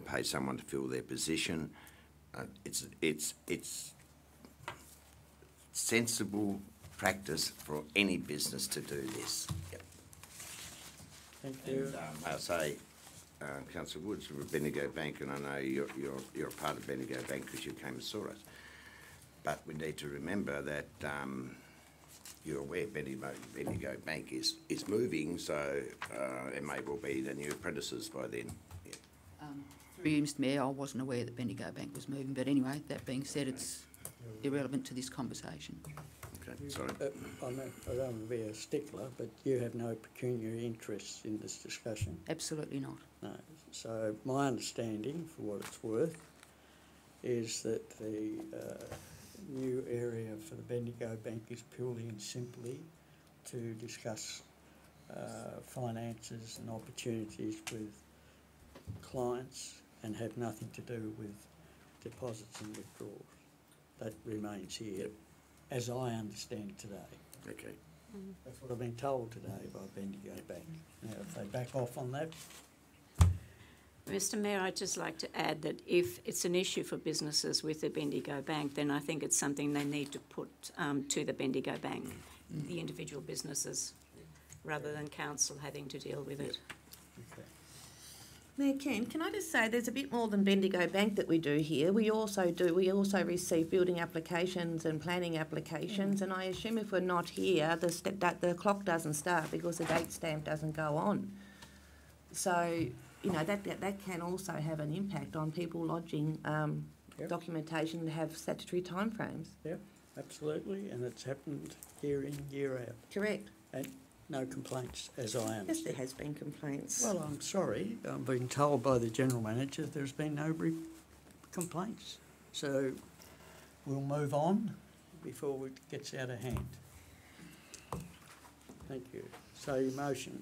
pay someone to fill their position. It's sensible practice for any business to do this. Yep. Thank you. And, I say, Councillor Woods, we're Bendigo Bank, and I know you're a part of Bendigo Bank because you came and saw us. But we need to remember that you're aware Bendigo Bank is moving, so it may well be the new apprentices by then. Yeah. Through you, Mr Mayor, I wasn't aware that Bendigo Bank was moving, but anyway, that being said, it's irrelevant to this conversation. Okay, sorry. I don't want to be a stickler, but you have no pecuniary interests in this discussion. Absolutely not. No. So my understanding, for what it's worth, is that the new area for the Bendigo Bank is purely and simply to discuss finances and opportunities with clients and have nothing to do with deposits and withdrawals. That remains here, as I understand today. Okay. That's what I've been told today by Bendigo Bank. Now, if they back off on that, Mr Mayor, I'd just like to add that if it's an issue for businesses with the Bendigo Bank, then I think it's something they need to put to the Bendigo Bank, the individual businesses, rather than council having to deal with it. okay. Mayor Ken, can I just say there's a bit more than Bendigo Bank that we do here. We also receive building applications and planning applications, and I assume if we're not here, the clock doesn't start because the date stamp doesn't go on. So, you know, that can also have an impact on people lodging documentation that have statutory timeframes. Yep, absolutely, and it's happened year in, year out. Correct. And no complaints, as I understand. Yes, there has been complaints. Well, I'm sorry, I'm being told by the General Manager there's been no complaints. So we'll move on before it gets out of hand. Thank you. So your motion.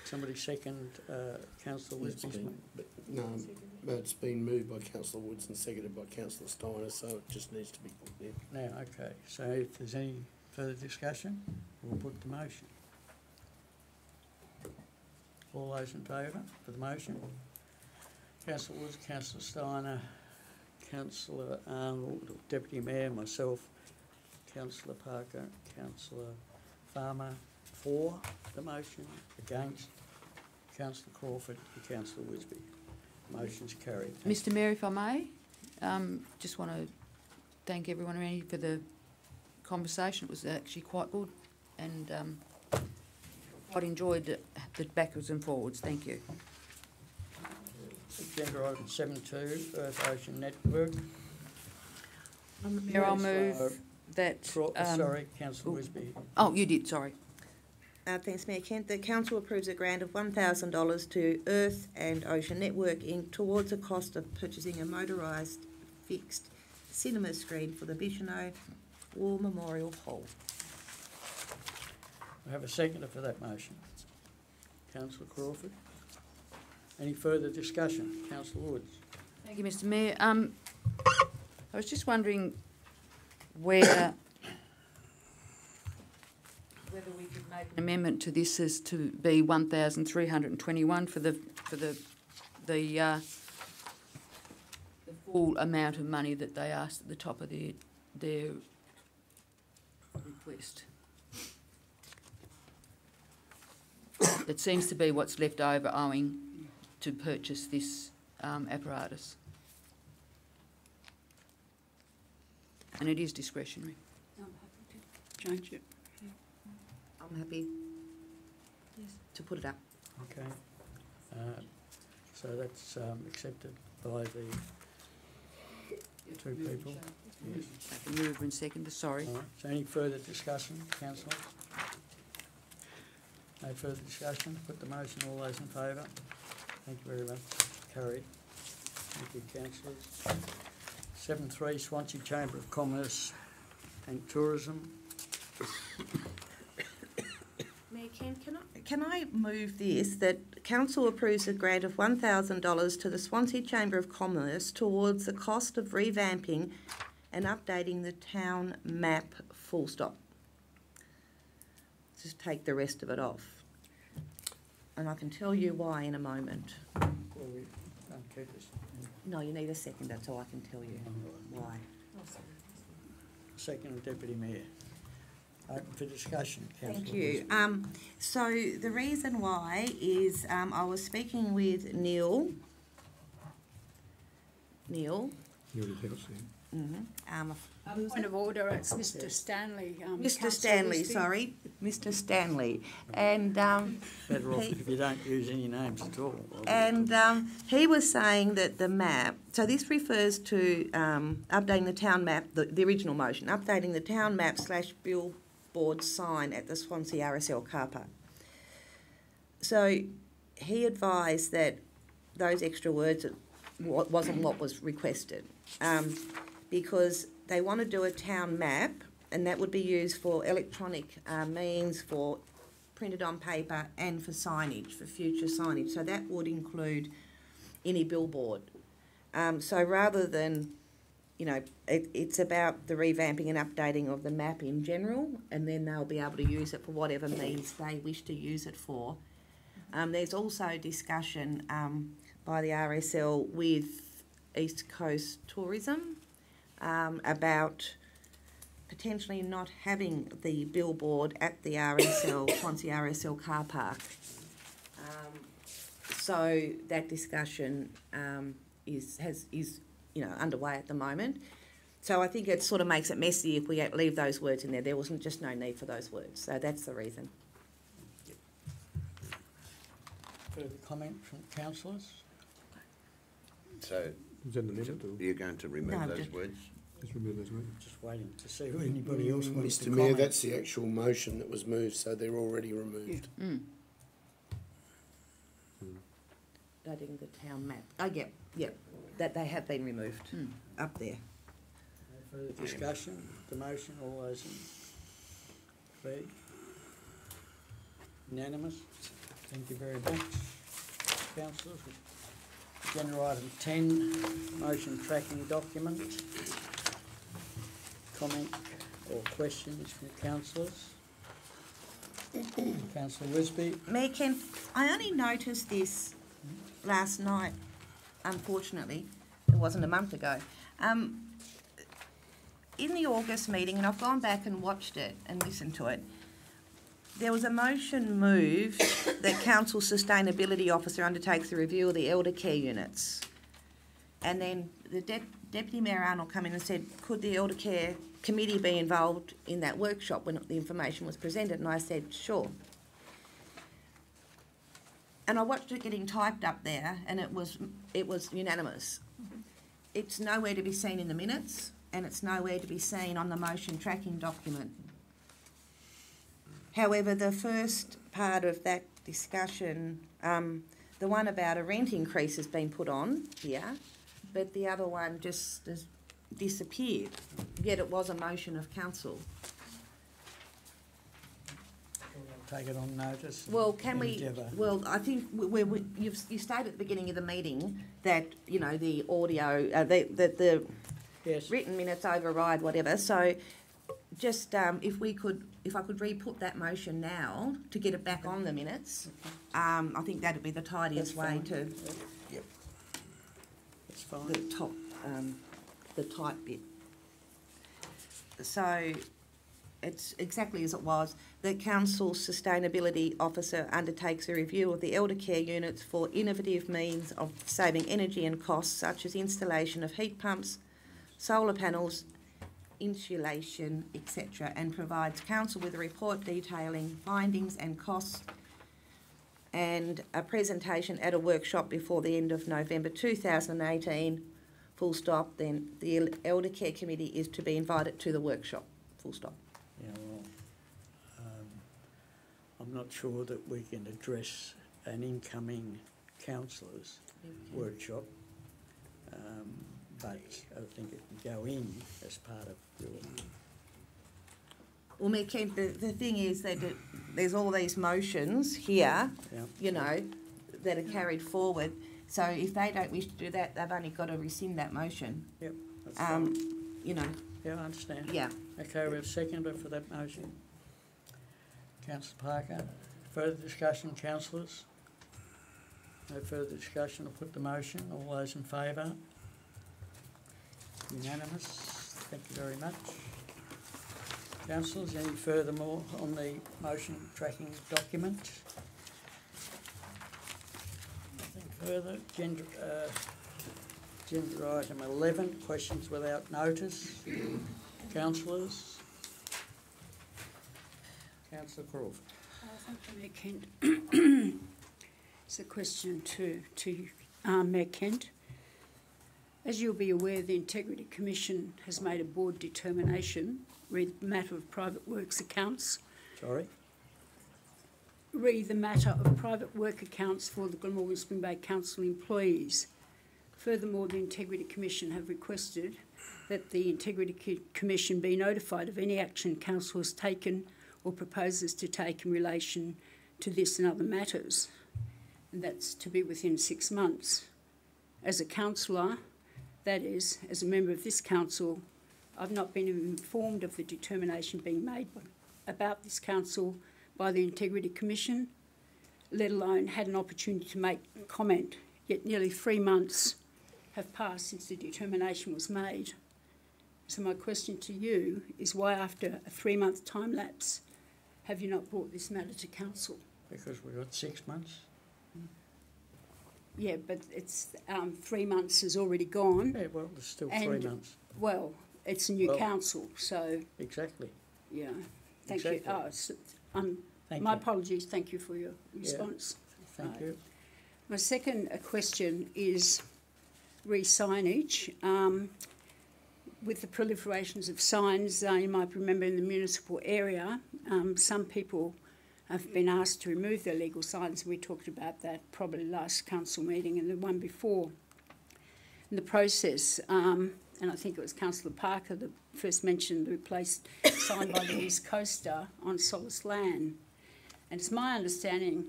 Somebody second Councillor Lisby's motion? But it's been moved by Councillor Woods and seconded by Councillor Steiner, so it just needs to be put there. Now, okay, so if there's any further discussion, we'll put the motion. All those in favour for the motion? Councillor Woods, Councillor Steiner, Councillor Arnold, Deputy Mayor, myself, Councillor Parker, Councillor Farmer, for the motion, against Councillor Crawford and Councillor Wisby. Motion's carried. Mr Mayor, if I may, just want to thank everyone around here for the conversation. It was actually quite good, and quite enjoyed the backwards and forwards. Thank you. Agenda item 7.2, Earth Ocean Network. Mayor, I'll move that... sorry, Councillor Wisby. Oh, you did, sorry. Thanks, Mayor Kent. The Council approves a grant of $1,000 to Earth and Ocean Network Inc. towards the cost of purchasing a motorised fixed cinema screen for the Bicheno War Memorial Hall. We have a seconder for that motion. Councillor Crawford. Any further discussion? Councillor Woods. Thank you, Mr Mayor. I was just wondering whether we could make an amendment to this as to be 1,321 for the full amount of money that they asked at the top of their request. It seems to be what's left over owing to purchase this apparatus. And it is discretionary. I'm happy to change it. I'm happy to put it up. Okay. So that's accepted by the two people. Yes. The mover and seconder, sorry. All right. So any further discussion, councillor? No further discussion. Put the motion. All those in favour? Thank you very much. Carried. Thank you, councillors. 7.3, Swansea Chamber of Commerce and Tourism. Mayor Ken, can I move this, that Council approves a grant of $1,000 to the Swansea Chamber of Commerce towards the cost of revamping and updating the town map, full stop. Just take the rest of it off. And I can tell you why in a moment. keep this? No, you need a seconder so I can tell you why. Second of Deputy Mayor. Open for discussion, Councillor. Thank you. So the reason why is I was speaking with Neil. Nearly house, Point of order, it's Mr Stanley. Mr Councillor Stanley, Wisby. sorry, Mr Stanley, and Better off if you don't use any names at all. he was saying that the map. So this refers to updating the town map, the original motion, updating the town map / billboard sign at the Swansea RSL car park. So he advised that those extra words wasn't what was requested, because they want to do a town map, and that would be used for electronic means, for printed on paper, and for signage, for future signage. So that would include any billboard. So rather than, it's about the revamping and updating of the map in general, and then they'll be able to use it for whatever means they wish to use it for. There's also discussion by the RSL with East Coast Tourism about potentially not having the billboard at the Swansea RSL car park. So that discussion is underway at the moment. So I think it sort of makes it messy if we leave those words in there. There wasn't just no need for those words. So that's the reason. Further comment from councillors? So, is that an amendment or? you're going to remove those words? Just remove those words. Just waiting to see who anybody else wants to Mr comment. Mayor, that's the actual motion that was moved, so they're already removed. Updating the town map. Oh, yeah, that they have been removed up there. No further discussion, the motion, all those in favour? Unanimous? Thank you very much, councillors. Agenda item 10, motion tracking document. Comment or questions from councillors? Councillor Wisby. Mayor Kent, I only noticed this last night, unfortunately. It wasn't a month ago. In the August meeting, and I've gone back and watched it and listened to it, there was a motion moved that Council Sustainability Officer undertakes a review of the elder care units. And then the Deputy Mayor Arnold came in and said, could the elder care committee be involved in that workshop when the information was presented? And I said, sure. And I watched it getting typed up there, and it was unanimous. It's nowhere to be seen in the minutes, and it's nowhere to be seen on the motion tracking document. However, the first part of that discussion, the one about a rent increase has been put on here, but the other one just has disappeared, yet it was a motion of council. Take it on notice. Well, can we? Well, I think you stated at the beginning of the meeting that the audio, the yes, written minutes override whatever. So, just if I could re-put that motion now to get it back on the minutes, I think that'd be the tidiest way to. Yep. That's fine. The top, the type bit. So. It's exactly as it was. The Council Sustainability Officer undertakes a review of the elder care units for innovative means of saving energy and costs, such as installation of heat pumps, solar panels, insulation, etc., and provides Council with a report detailing findings and costs, and a presentation at a workshop before the end of November 2018, full stop. Then the Elder Care Committee is to be invited to the workshop, full stop. Yeah, well, I'm not sure that we can address an incoming councillors workshop, but I think it can go in as part of your... Well, Mayor Kent, the thing is that there's all these motions here, that are carried forward. So if they don't wish to do that, they've only got to rescind that motion. Yep, that's fine. Yeah, I understand. Yeah. Okay, we have a seconder for that motion. Councillor Parker. Further discussion, councillors? No further discussion. I'll put the motion. All those in favour? Unanimous. Thank you very much. Councillors, any further more on the motion tracking document? Nothing further. Agenda item 11, questions without notice. Councillors? Councillor Crawford. Thank you, Mayor Kent. It's a question to Mayor Kent. As you'll be aware, the Integrity Commission has made a board determination re the matter of private works accounts. Sorry? Re the matter of private work accounts for the Glamorgan Spring Bay Council employees. Furthermore, the Integrity Commission have requested that the Integrity Commission be notified of any action Council has taken or proposes to take in relation to this and other matters, and that's to be within 6 months. As a councillor, that is, as a member of this council, I've not been informed of the determination being made about this council by the Integrity Commission, let alone had an opportunity to make comment, yet nearly 3 months have passed since the determination was made. So my question to you is why, after a 3-month time lapse, have you not brought this matter to council? Because we've got 6 months. Yeah, but it's 3 months has already gone. Yeah, well, there's still 3 months. Well, it's a new council, so... Exactly. Yeah, thank exactly. you. My apologies, thank you for your response. Yeah. Thank you. My second question is re-signage. With the proliferations of signs, you might remember in the municipal area, some people have been asked to remove their legal signs. We talked about that probably last council meeting and the one before. In the process, and I think it was Councillor Parker that first mentioned the replaced sign by the East Coaster on Solace Land. And it's my understanding,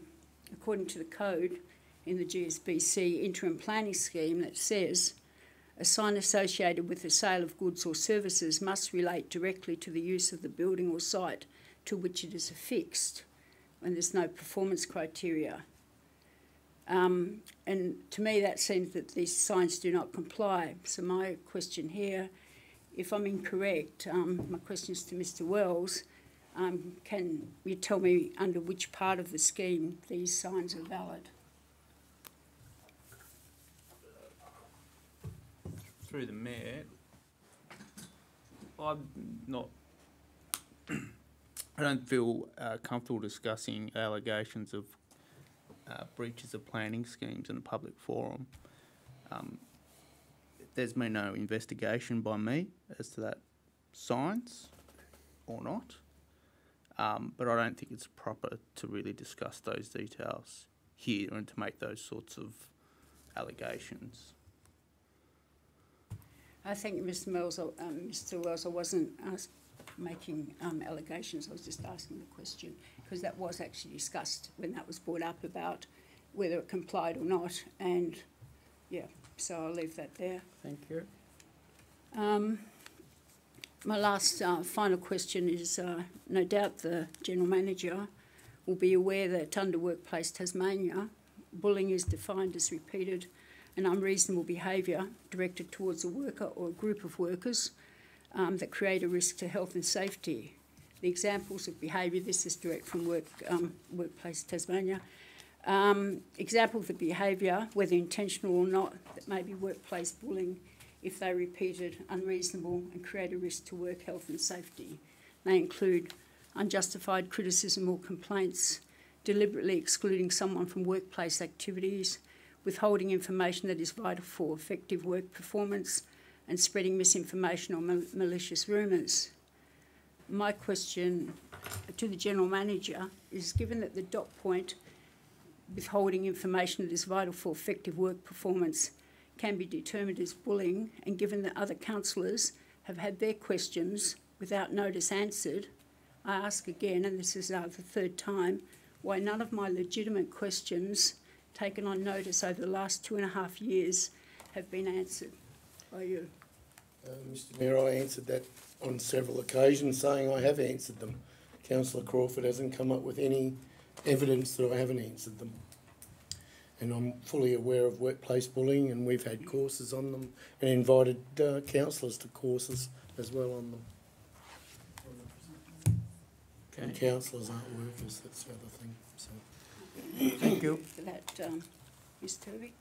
according to the code in the GSBC interim planning scheme, that says a sign associated with the sale of goods or services must relate directly to the use of the building or site to which it is affixed, and there's no performance criteria. And to me that seems that these signs do not comply. So my question here, if I'm incorrect, my question is to Mr Wells, can you tell me under which part of the scheme these signs are valid? Through the Mayor, I'm not... I don't feel comfortable discussing allegations of breaches of planning schemes in a public forum. There's been no investigation by me as to that signs or not, but I don't think it's proper to really discuss those details here and to make those sorts of allegations. I think, Mr Wells, I wasn't making allegations, I was just asking the question, because that was actually discussed when that was brought up about whether it complied or not, and yeah, so I'll leave that there. Thank you. My last final question is, no doubt the General Manager will be aware that under Workplace Tasmania, bullying is defined as repeated and unreasonable behaviour directed towards a worker or a group of workers that create a risk to health and safety. The examples of behaviour, this is direct from Workplace Tasmania, examples of behaviour, whether intentional or not, that may be workplace bullying if they're repeated, unreasonable and create a risk to work health and safety. They include unjustified criticism or complaints, deliberately excluding someone from workplace activities, withholding information that is vital for effective work performance, and spreading misinformation or malicious rumours. My question to the General Manager is, given that the dot point withholding information that is vital for effective work performance can be determined as bullying, and given that other councillors have had their questions without notice answered, I ask again, and this is now the third time, why none of my legitimate questions taken on notice over the last 2.5 years have been answered by you. Mr Mayor, I answered that on several occasions, saying I have answered them. Councillor Crawford hasn't come up with any evidence that I haven't answered them. And I'm fully aware of workplace bullying, and we've had courses on them and invited counsellors to courses as well on them. And counsellors aren't workers, that's the other thing. So. Thank you. For that, Ms. Turvey.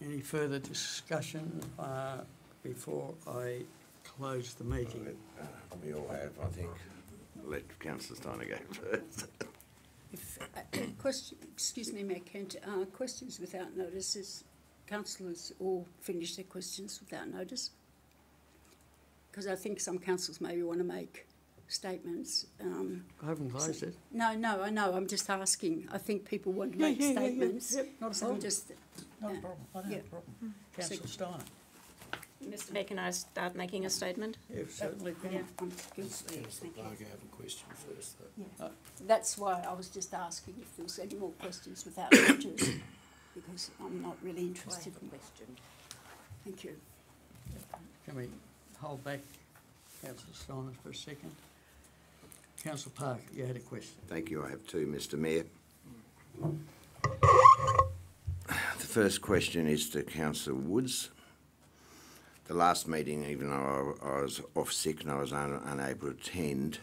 Any further discussion before I close the meeting? We all have, I think. Let Councillor Steiner go first. Excuse me, Mayor Kent, questions without notice, is councillors all finish their questions without notice? Because I think some councillors maybe want to make statements. I haven't closed it. No, I know, I'm just asking. I think people want to make statements. Yep, not a So problem. I'm just, Not a problem. I don't have a problem. Councillor Steiner. Mr Mayor, can I start making a statement? Yeah, certainly. yeah, Councillor Parker have a question first, though. that's why I was just asking if there was any more questions without notice, because I'm not really interested in question. Thank you. Can we hold back Councillor Steiner for a second? Councillor Parker, you had a question. Thank you. I have two, Mr Mayor. The first question is to Councillor Woods. The last meeting, even though I was off sick and I was unable to attend,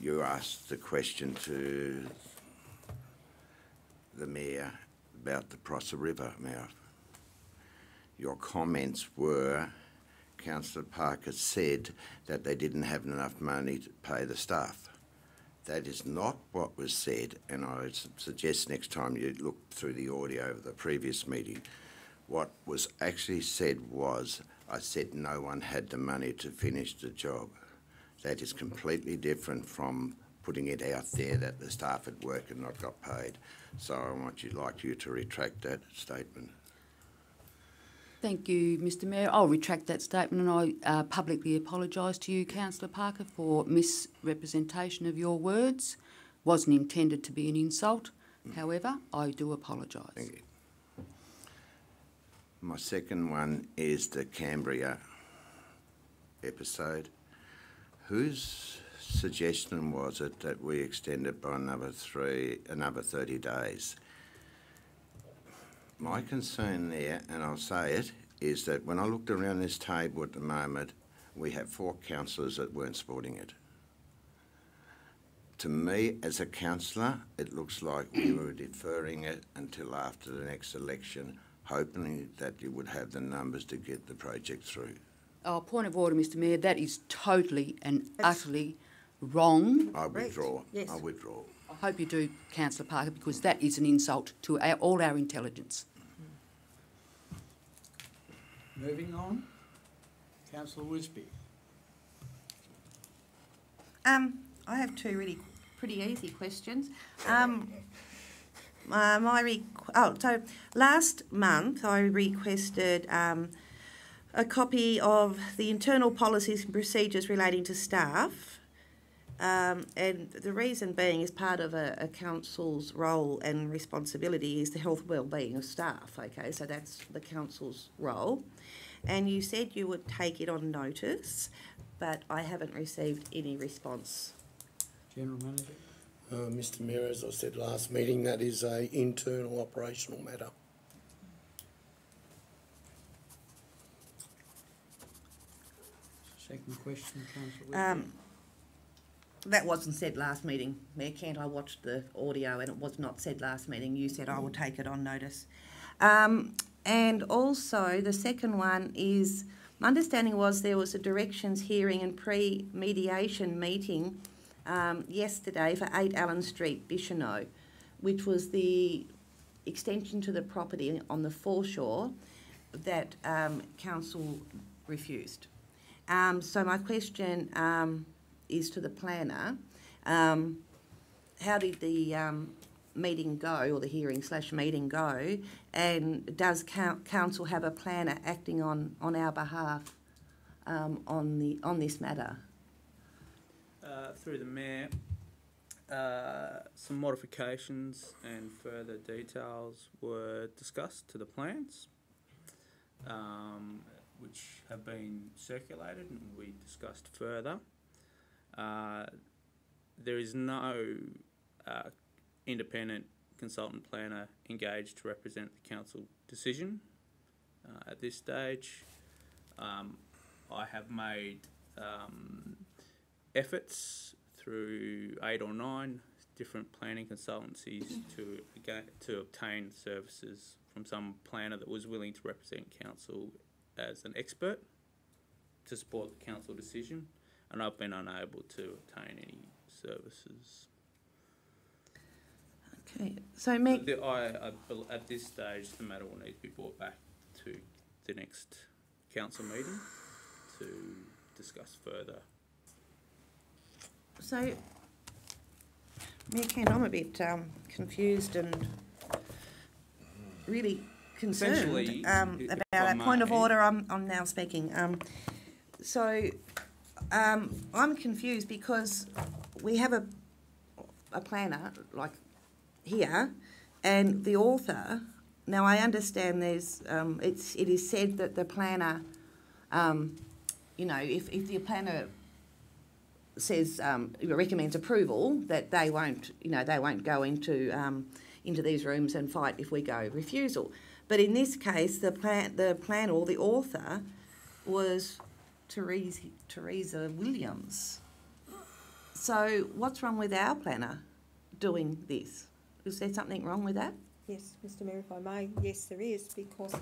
you asked the question to the Mayor about the Prosser River mouth. Your comments were, Councillor Parker said that they didn't have enough money to pay the staff. That is not what was said, and I suggest next time you look through the audio of the previous meeting. What was actually said was, I said no one had the money to finish the job. That is completely different from putting it out there that the staff had worked and not got paid. So I want you to retract that statement. Thank you, Mr Mayor. I'll retract that statement, and I publicly apologise to you, Councillor Parker, for misrepresentation of your words. Wasn't intended to be an insult. However, I do apologise. Thank you. My second one is the Cambria episode. Whose suggestion was it that we extended by another 30 days? My concern there, and I'll say it, is that when I looked around this table at the moment, we have 4 councillors that weren't supporting it. To me, as a councillor, it looks like we were deferring it until after the next election, hoping that you would have the numbers to get the project through. Oh, point of order, Mr Mayor. That is totally and utterly wrong. I withdraw. Yes. I withdraw. I hope you do, Councillor Parker, because that is an insult to all our intelligence. Moving on. Councillor Woosby. I have two really pretty easy questions. So last month I requested a copy of the internal policies and procedures relating to staff, and the reason being is part of a council's role and responsibility is the health and well-being of staff, okay, so that's the council's role. And you said you would take it on notice, but I haven't received any response. General Manager. Mr Mayor, as I said last meeting, that is an internal operational matter. Second question, Councillor Woosby. That wasn't said last meeting, Mayor Kent. I watched the audio and it was not said last meeting. You said I will take it on notice. And also the second one is, my understanding was there was a directions hearing and pre-mediation meeting yesterday for 8 Allen Street, Bicheno, which was the extension to the property on the foreshore that council refused. So my question is to the planner. How did the meeting go, or the hearing/meeting go, and does council have a planner acting on our behalf on this matter? Through the Mayor, some modifications and further details were discussed to the plans, which have been circulated and we discussed further. There is no independent consultant planner engaged to represent the council decision at this stage. I have made efforts through 8 or 9 different planning consultancies to obtain services from some planner that was willing to represent council as an expert to support the council decision, and I've been unable to obtain any services. Okay, so Meg, At this stage, the matter will need to be brought back to the next council meeting to discuss further. so Mayor Kent, I'm a bit confused and really concerned Essentially, about that. Point of order, I'm now speaking. I'm confused because we have a planner like here, and the author. Now I understand there's it is said that the planner, if the planner says recommends approval, that they won't go into these rooms and fight if we go refusal. But in this case, the planner or the author was Teresa Williams. So what's wrong with our planner doing this? Is there something wrong with that? Yes, Mr Mayor, if I may, yes there is, because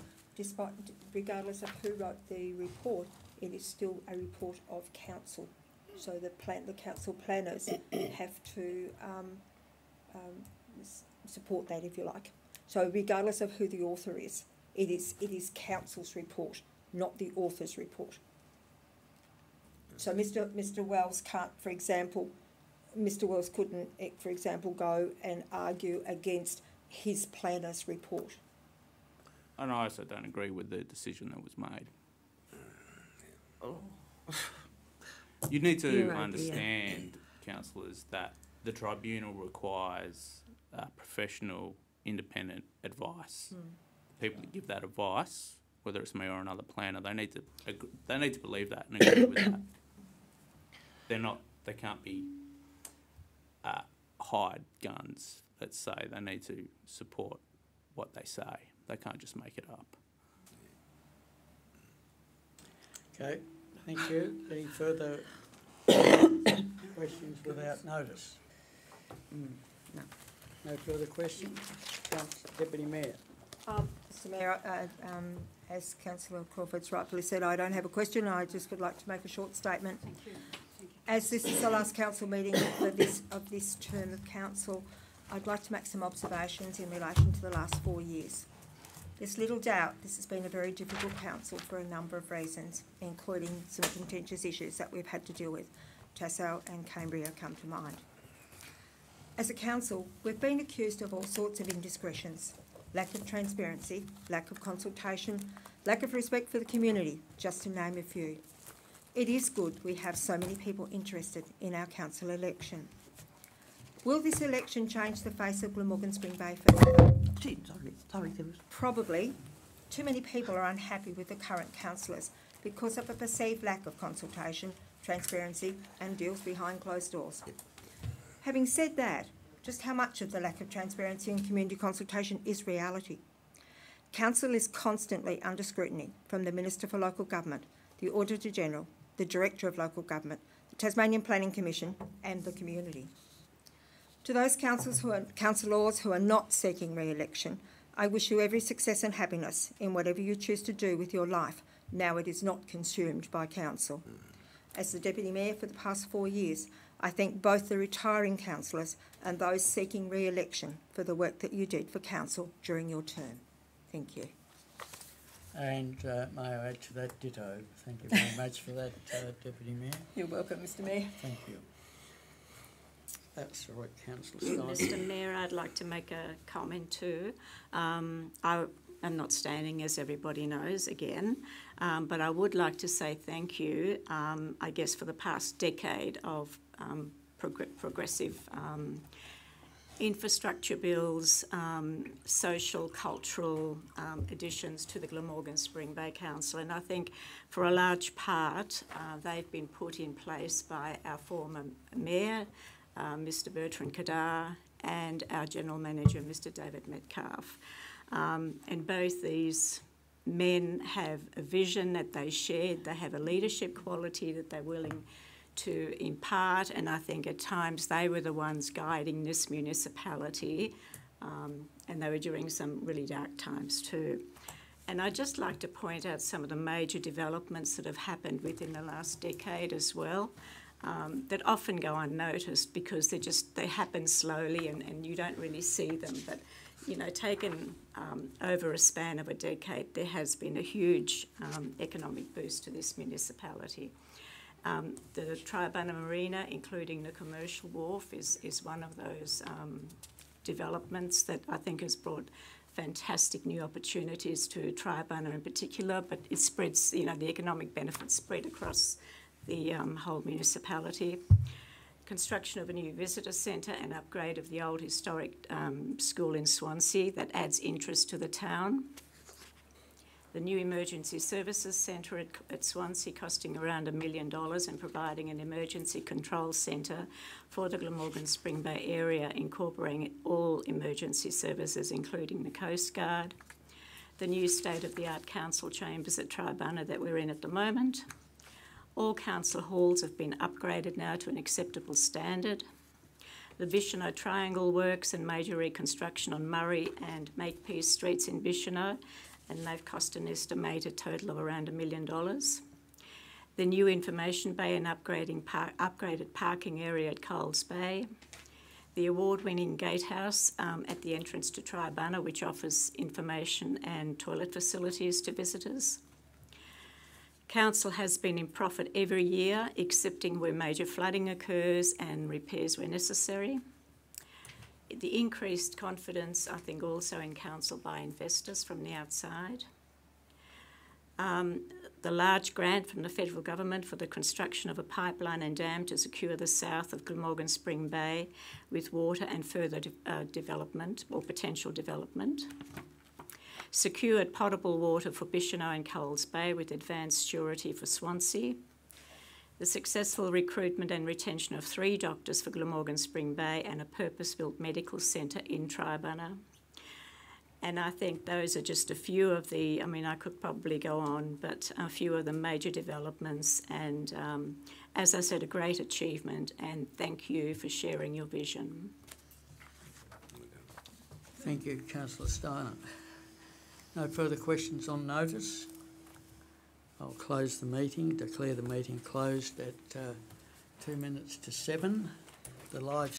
regardless of who wrote the report, it is still a report of council. So the council planners have to support that, if you like. So regardless of who the author is, it is council's report, not the author's report. So Mr Wells can't, for example, Mr Wells couldn't, for example, go and argue against his planner's report. And I also don't agree with the decision that was made. Oh. You need to understand, councillors, that the tribunal requires professional, independent advice. People that give that advice, whether it's me or another planner, they need to believe that and agree with that. They can't be hired guns, let's say. They need to support what they say. They can't just make it up. Okay, thank you. Any further questions without notice? No. No further questions? Deputy Mayor. Mr Mayor, as Councillor Crawford's rightfully said, I don't have a question. I just would like to make a short statement. Thank you. As this is the last council meeting of this term of council, I'd like to make some observations in relation to the last 4 years. There's little doubt this has been a very difficult council for a number of reasons, including some contentious issues that we've had to deal with. Tassal and Cambria come to mind. As a council, we've been accused of all sorts of indiscretions, lack of transparency, lack of consultation, lack of respect for the community, just to name a few. It is good we have so many people interested in our council election. Will this election change the face of Glamorgan Spring Bay forever? Sorry. Probably. Too many people are unhappy with the current councillors because of a perceived lack of consultation, transparency and deals behind closed doors. Having said that, just how much of the lack of transparency and community consultation is reality? Council is constantly under scrutiny from the Minister for Local Government, the Auditor General, the Director of Local Government, the Tasmanian Planning Commission and the community. To those councillors who are not seeking re-election, I wish you every success and happiness in whatever you choose to do with your life now it is not consumed by council. As the Deputy Mayor for the past 4 years, I thank both the retiring councillors and those seeking re-election for the work that you did for council during your term. Thank you. And may I add to that ditto. Thank you very much for that, Deputy Mayor. You're welcome, Mr Mayor. Thank you. That's right, Councillor Stein. Mr Mayor, I'd like to make a comment too. I'm not standing, as everybody knows, again, but I would like to say thank you, I guess, for the past decade of progressive infrastructure bills, social, cultural additions to the Glamorgan Spring Bay Council. And I think for a large part, they've been put in place by our former Mayor, Mr Bertrand Kadar, and our General Manager, Mr David Metcalf. And both these men have a vision that they shared, they have a leadership quality that they're willing to impart, and I think at times they were the ones guiding this municipality, and they were during some really dark times too. And I'd just like to point out some of the major developments that have happened within the last decade as well, that often go unnoticed because they happen slowly and you don't really see them. But, you know, taken over a span of a decade, there has been a huge economic boost to this municipality. The Triabunna Marina, including the commercial wharf, is one of those developments that I think has brought fantastic new opportunities to Triabunna in particular, but it spreads, you know, the economic benefits spread across the whole municipality. Construction of a new visitor centre and upgrade of the old historic school in Swansea that adds interest to the town. The new emergency services centre at Swansea costing around $1 million and providing an emergency control centre for the Glamorgan Spring Bay area, incorporating all emergency services, including the Coast Guard. The new state-of-the-art council chambers at Triabunna that we're in at the moment. All council halls have been upgraded now to an acceptable standard. The Bicheno Triangle works and major reconstruction on Murray and Makepeace streets in Bicheno, and they've cost an estimated total of around $1 million. The new information bay and upgraded parking area at Coles Bay. The award-winning gatehouse at the entrance to Triabunna, which offers information and toilet facilities to visitors. Council has been in profit every year, excepting where major flooding occurs and repairs where necessary. The increased confidence, I think, also in council by investors from the outside. The large grant from the federal government for the construction of a pipeline and dam to secure the south of Glamorgan Spring Bay with water and further development or potential development. Secured potable water for Bicheno and Coles Bay with advanced surety for Swansea. The successful recruitment and retention of 3 doctors for Glamorgan Spring Bay and a purpose-built medical centre in Triabunna. And I think those are just a few of the, I mean, I could probably go on, but a few of the major developments and, as I said, a great achievement, and thank you for sharing your vision. Thank you, Councillor Steiner. No further questions on notice. I'll close the meeting, declare the meeting closed at 2 minutes to 7. The live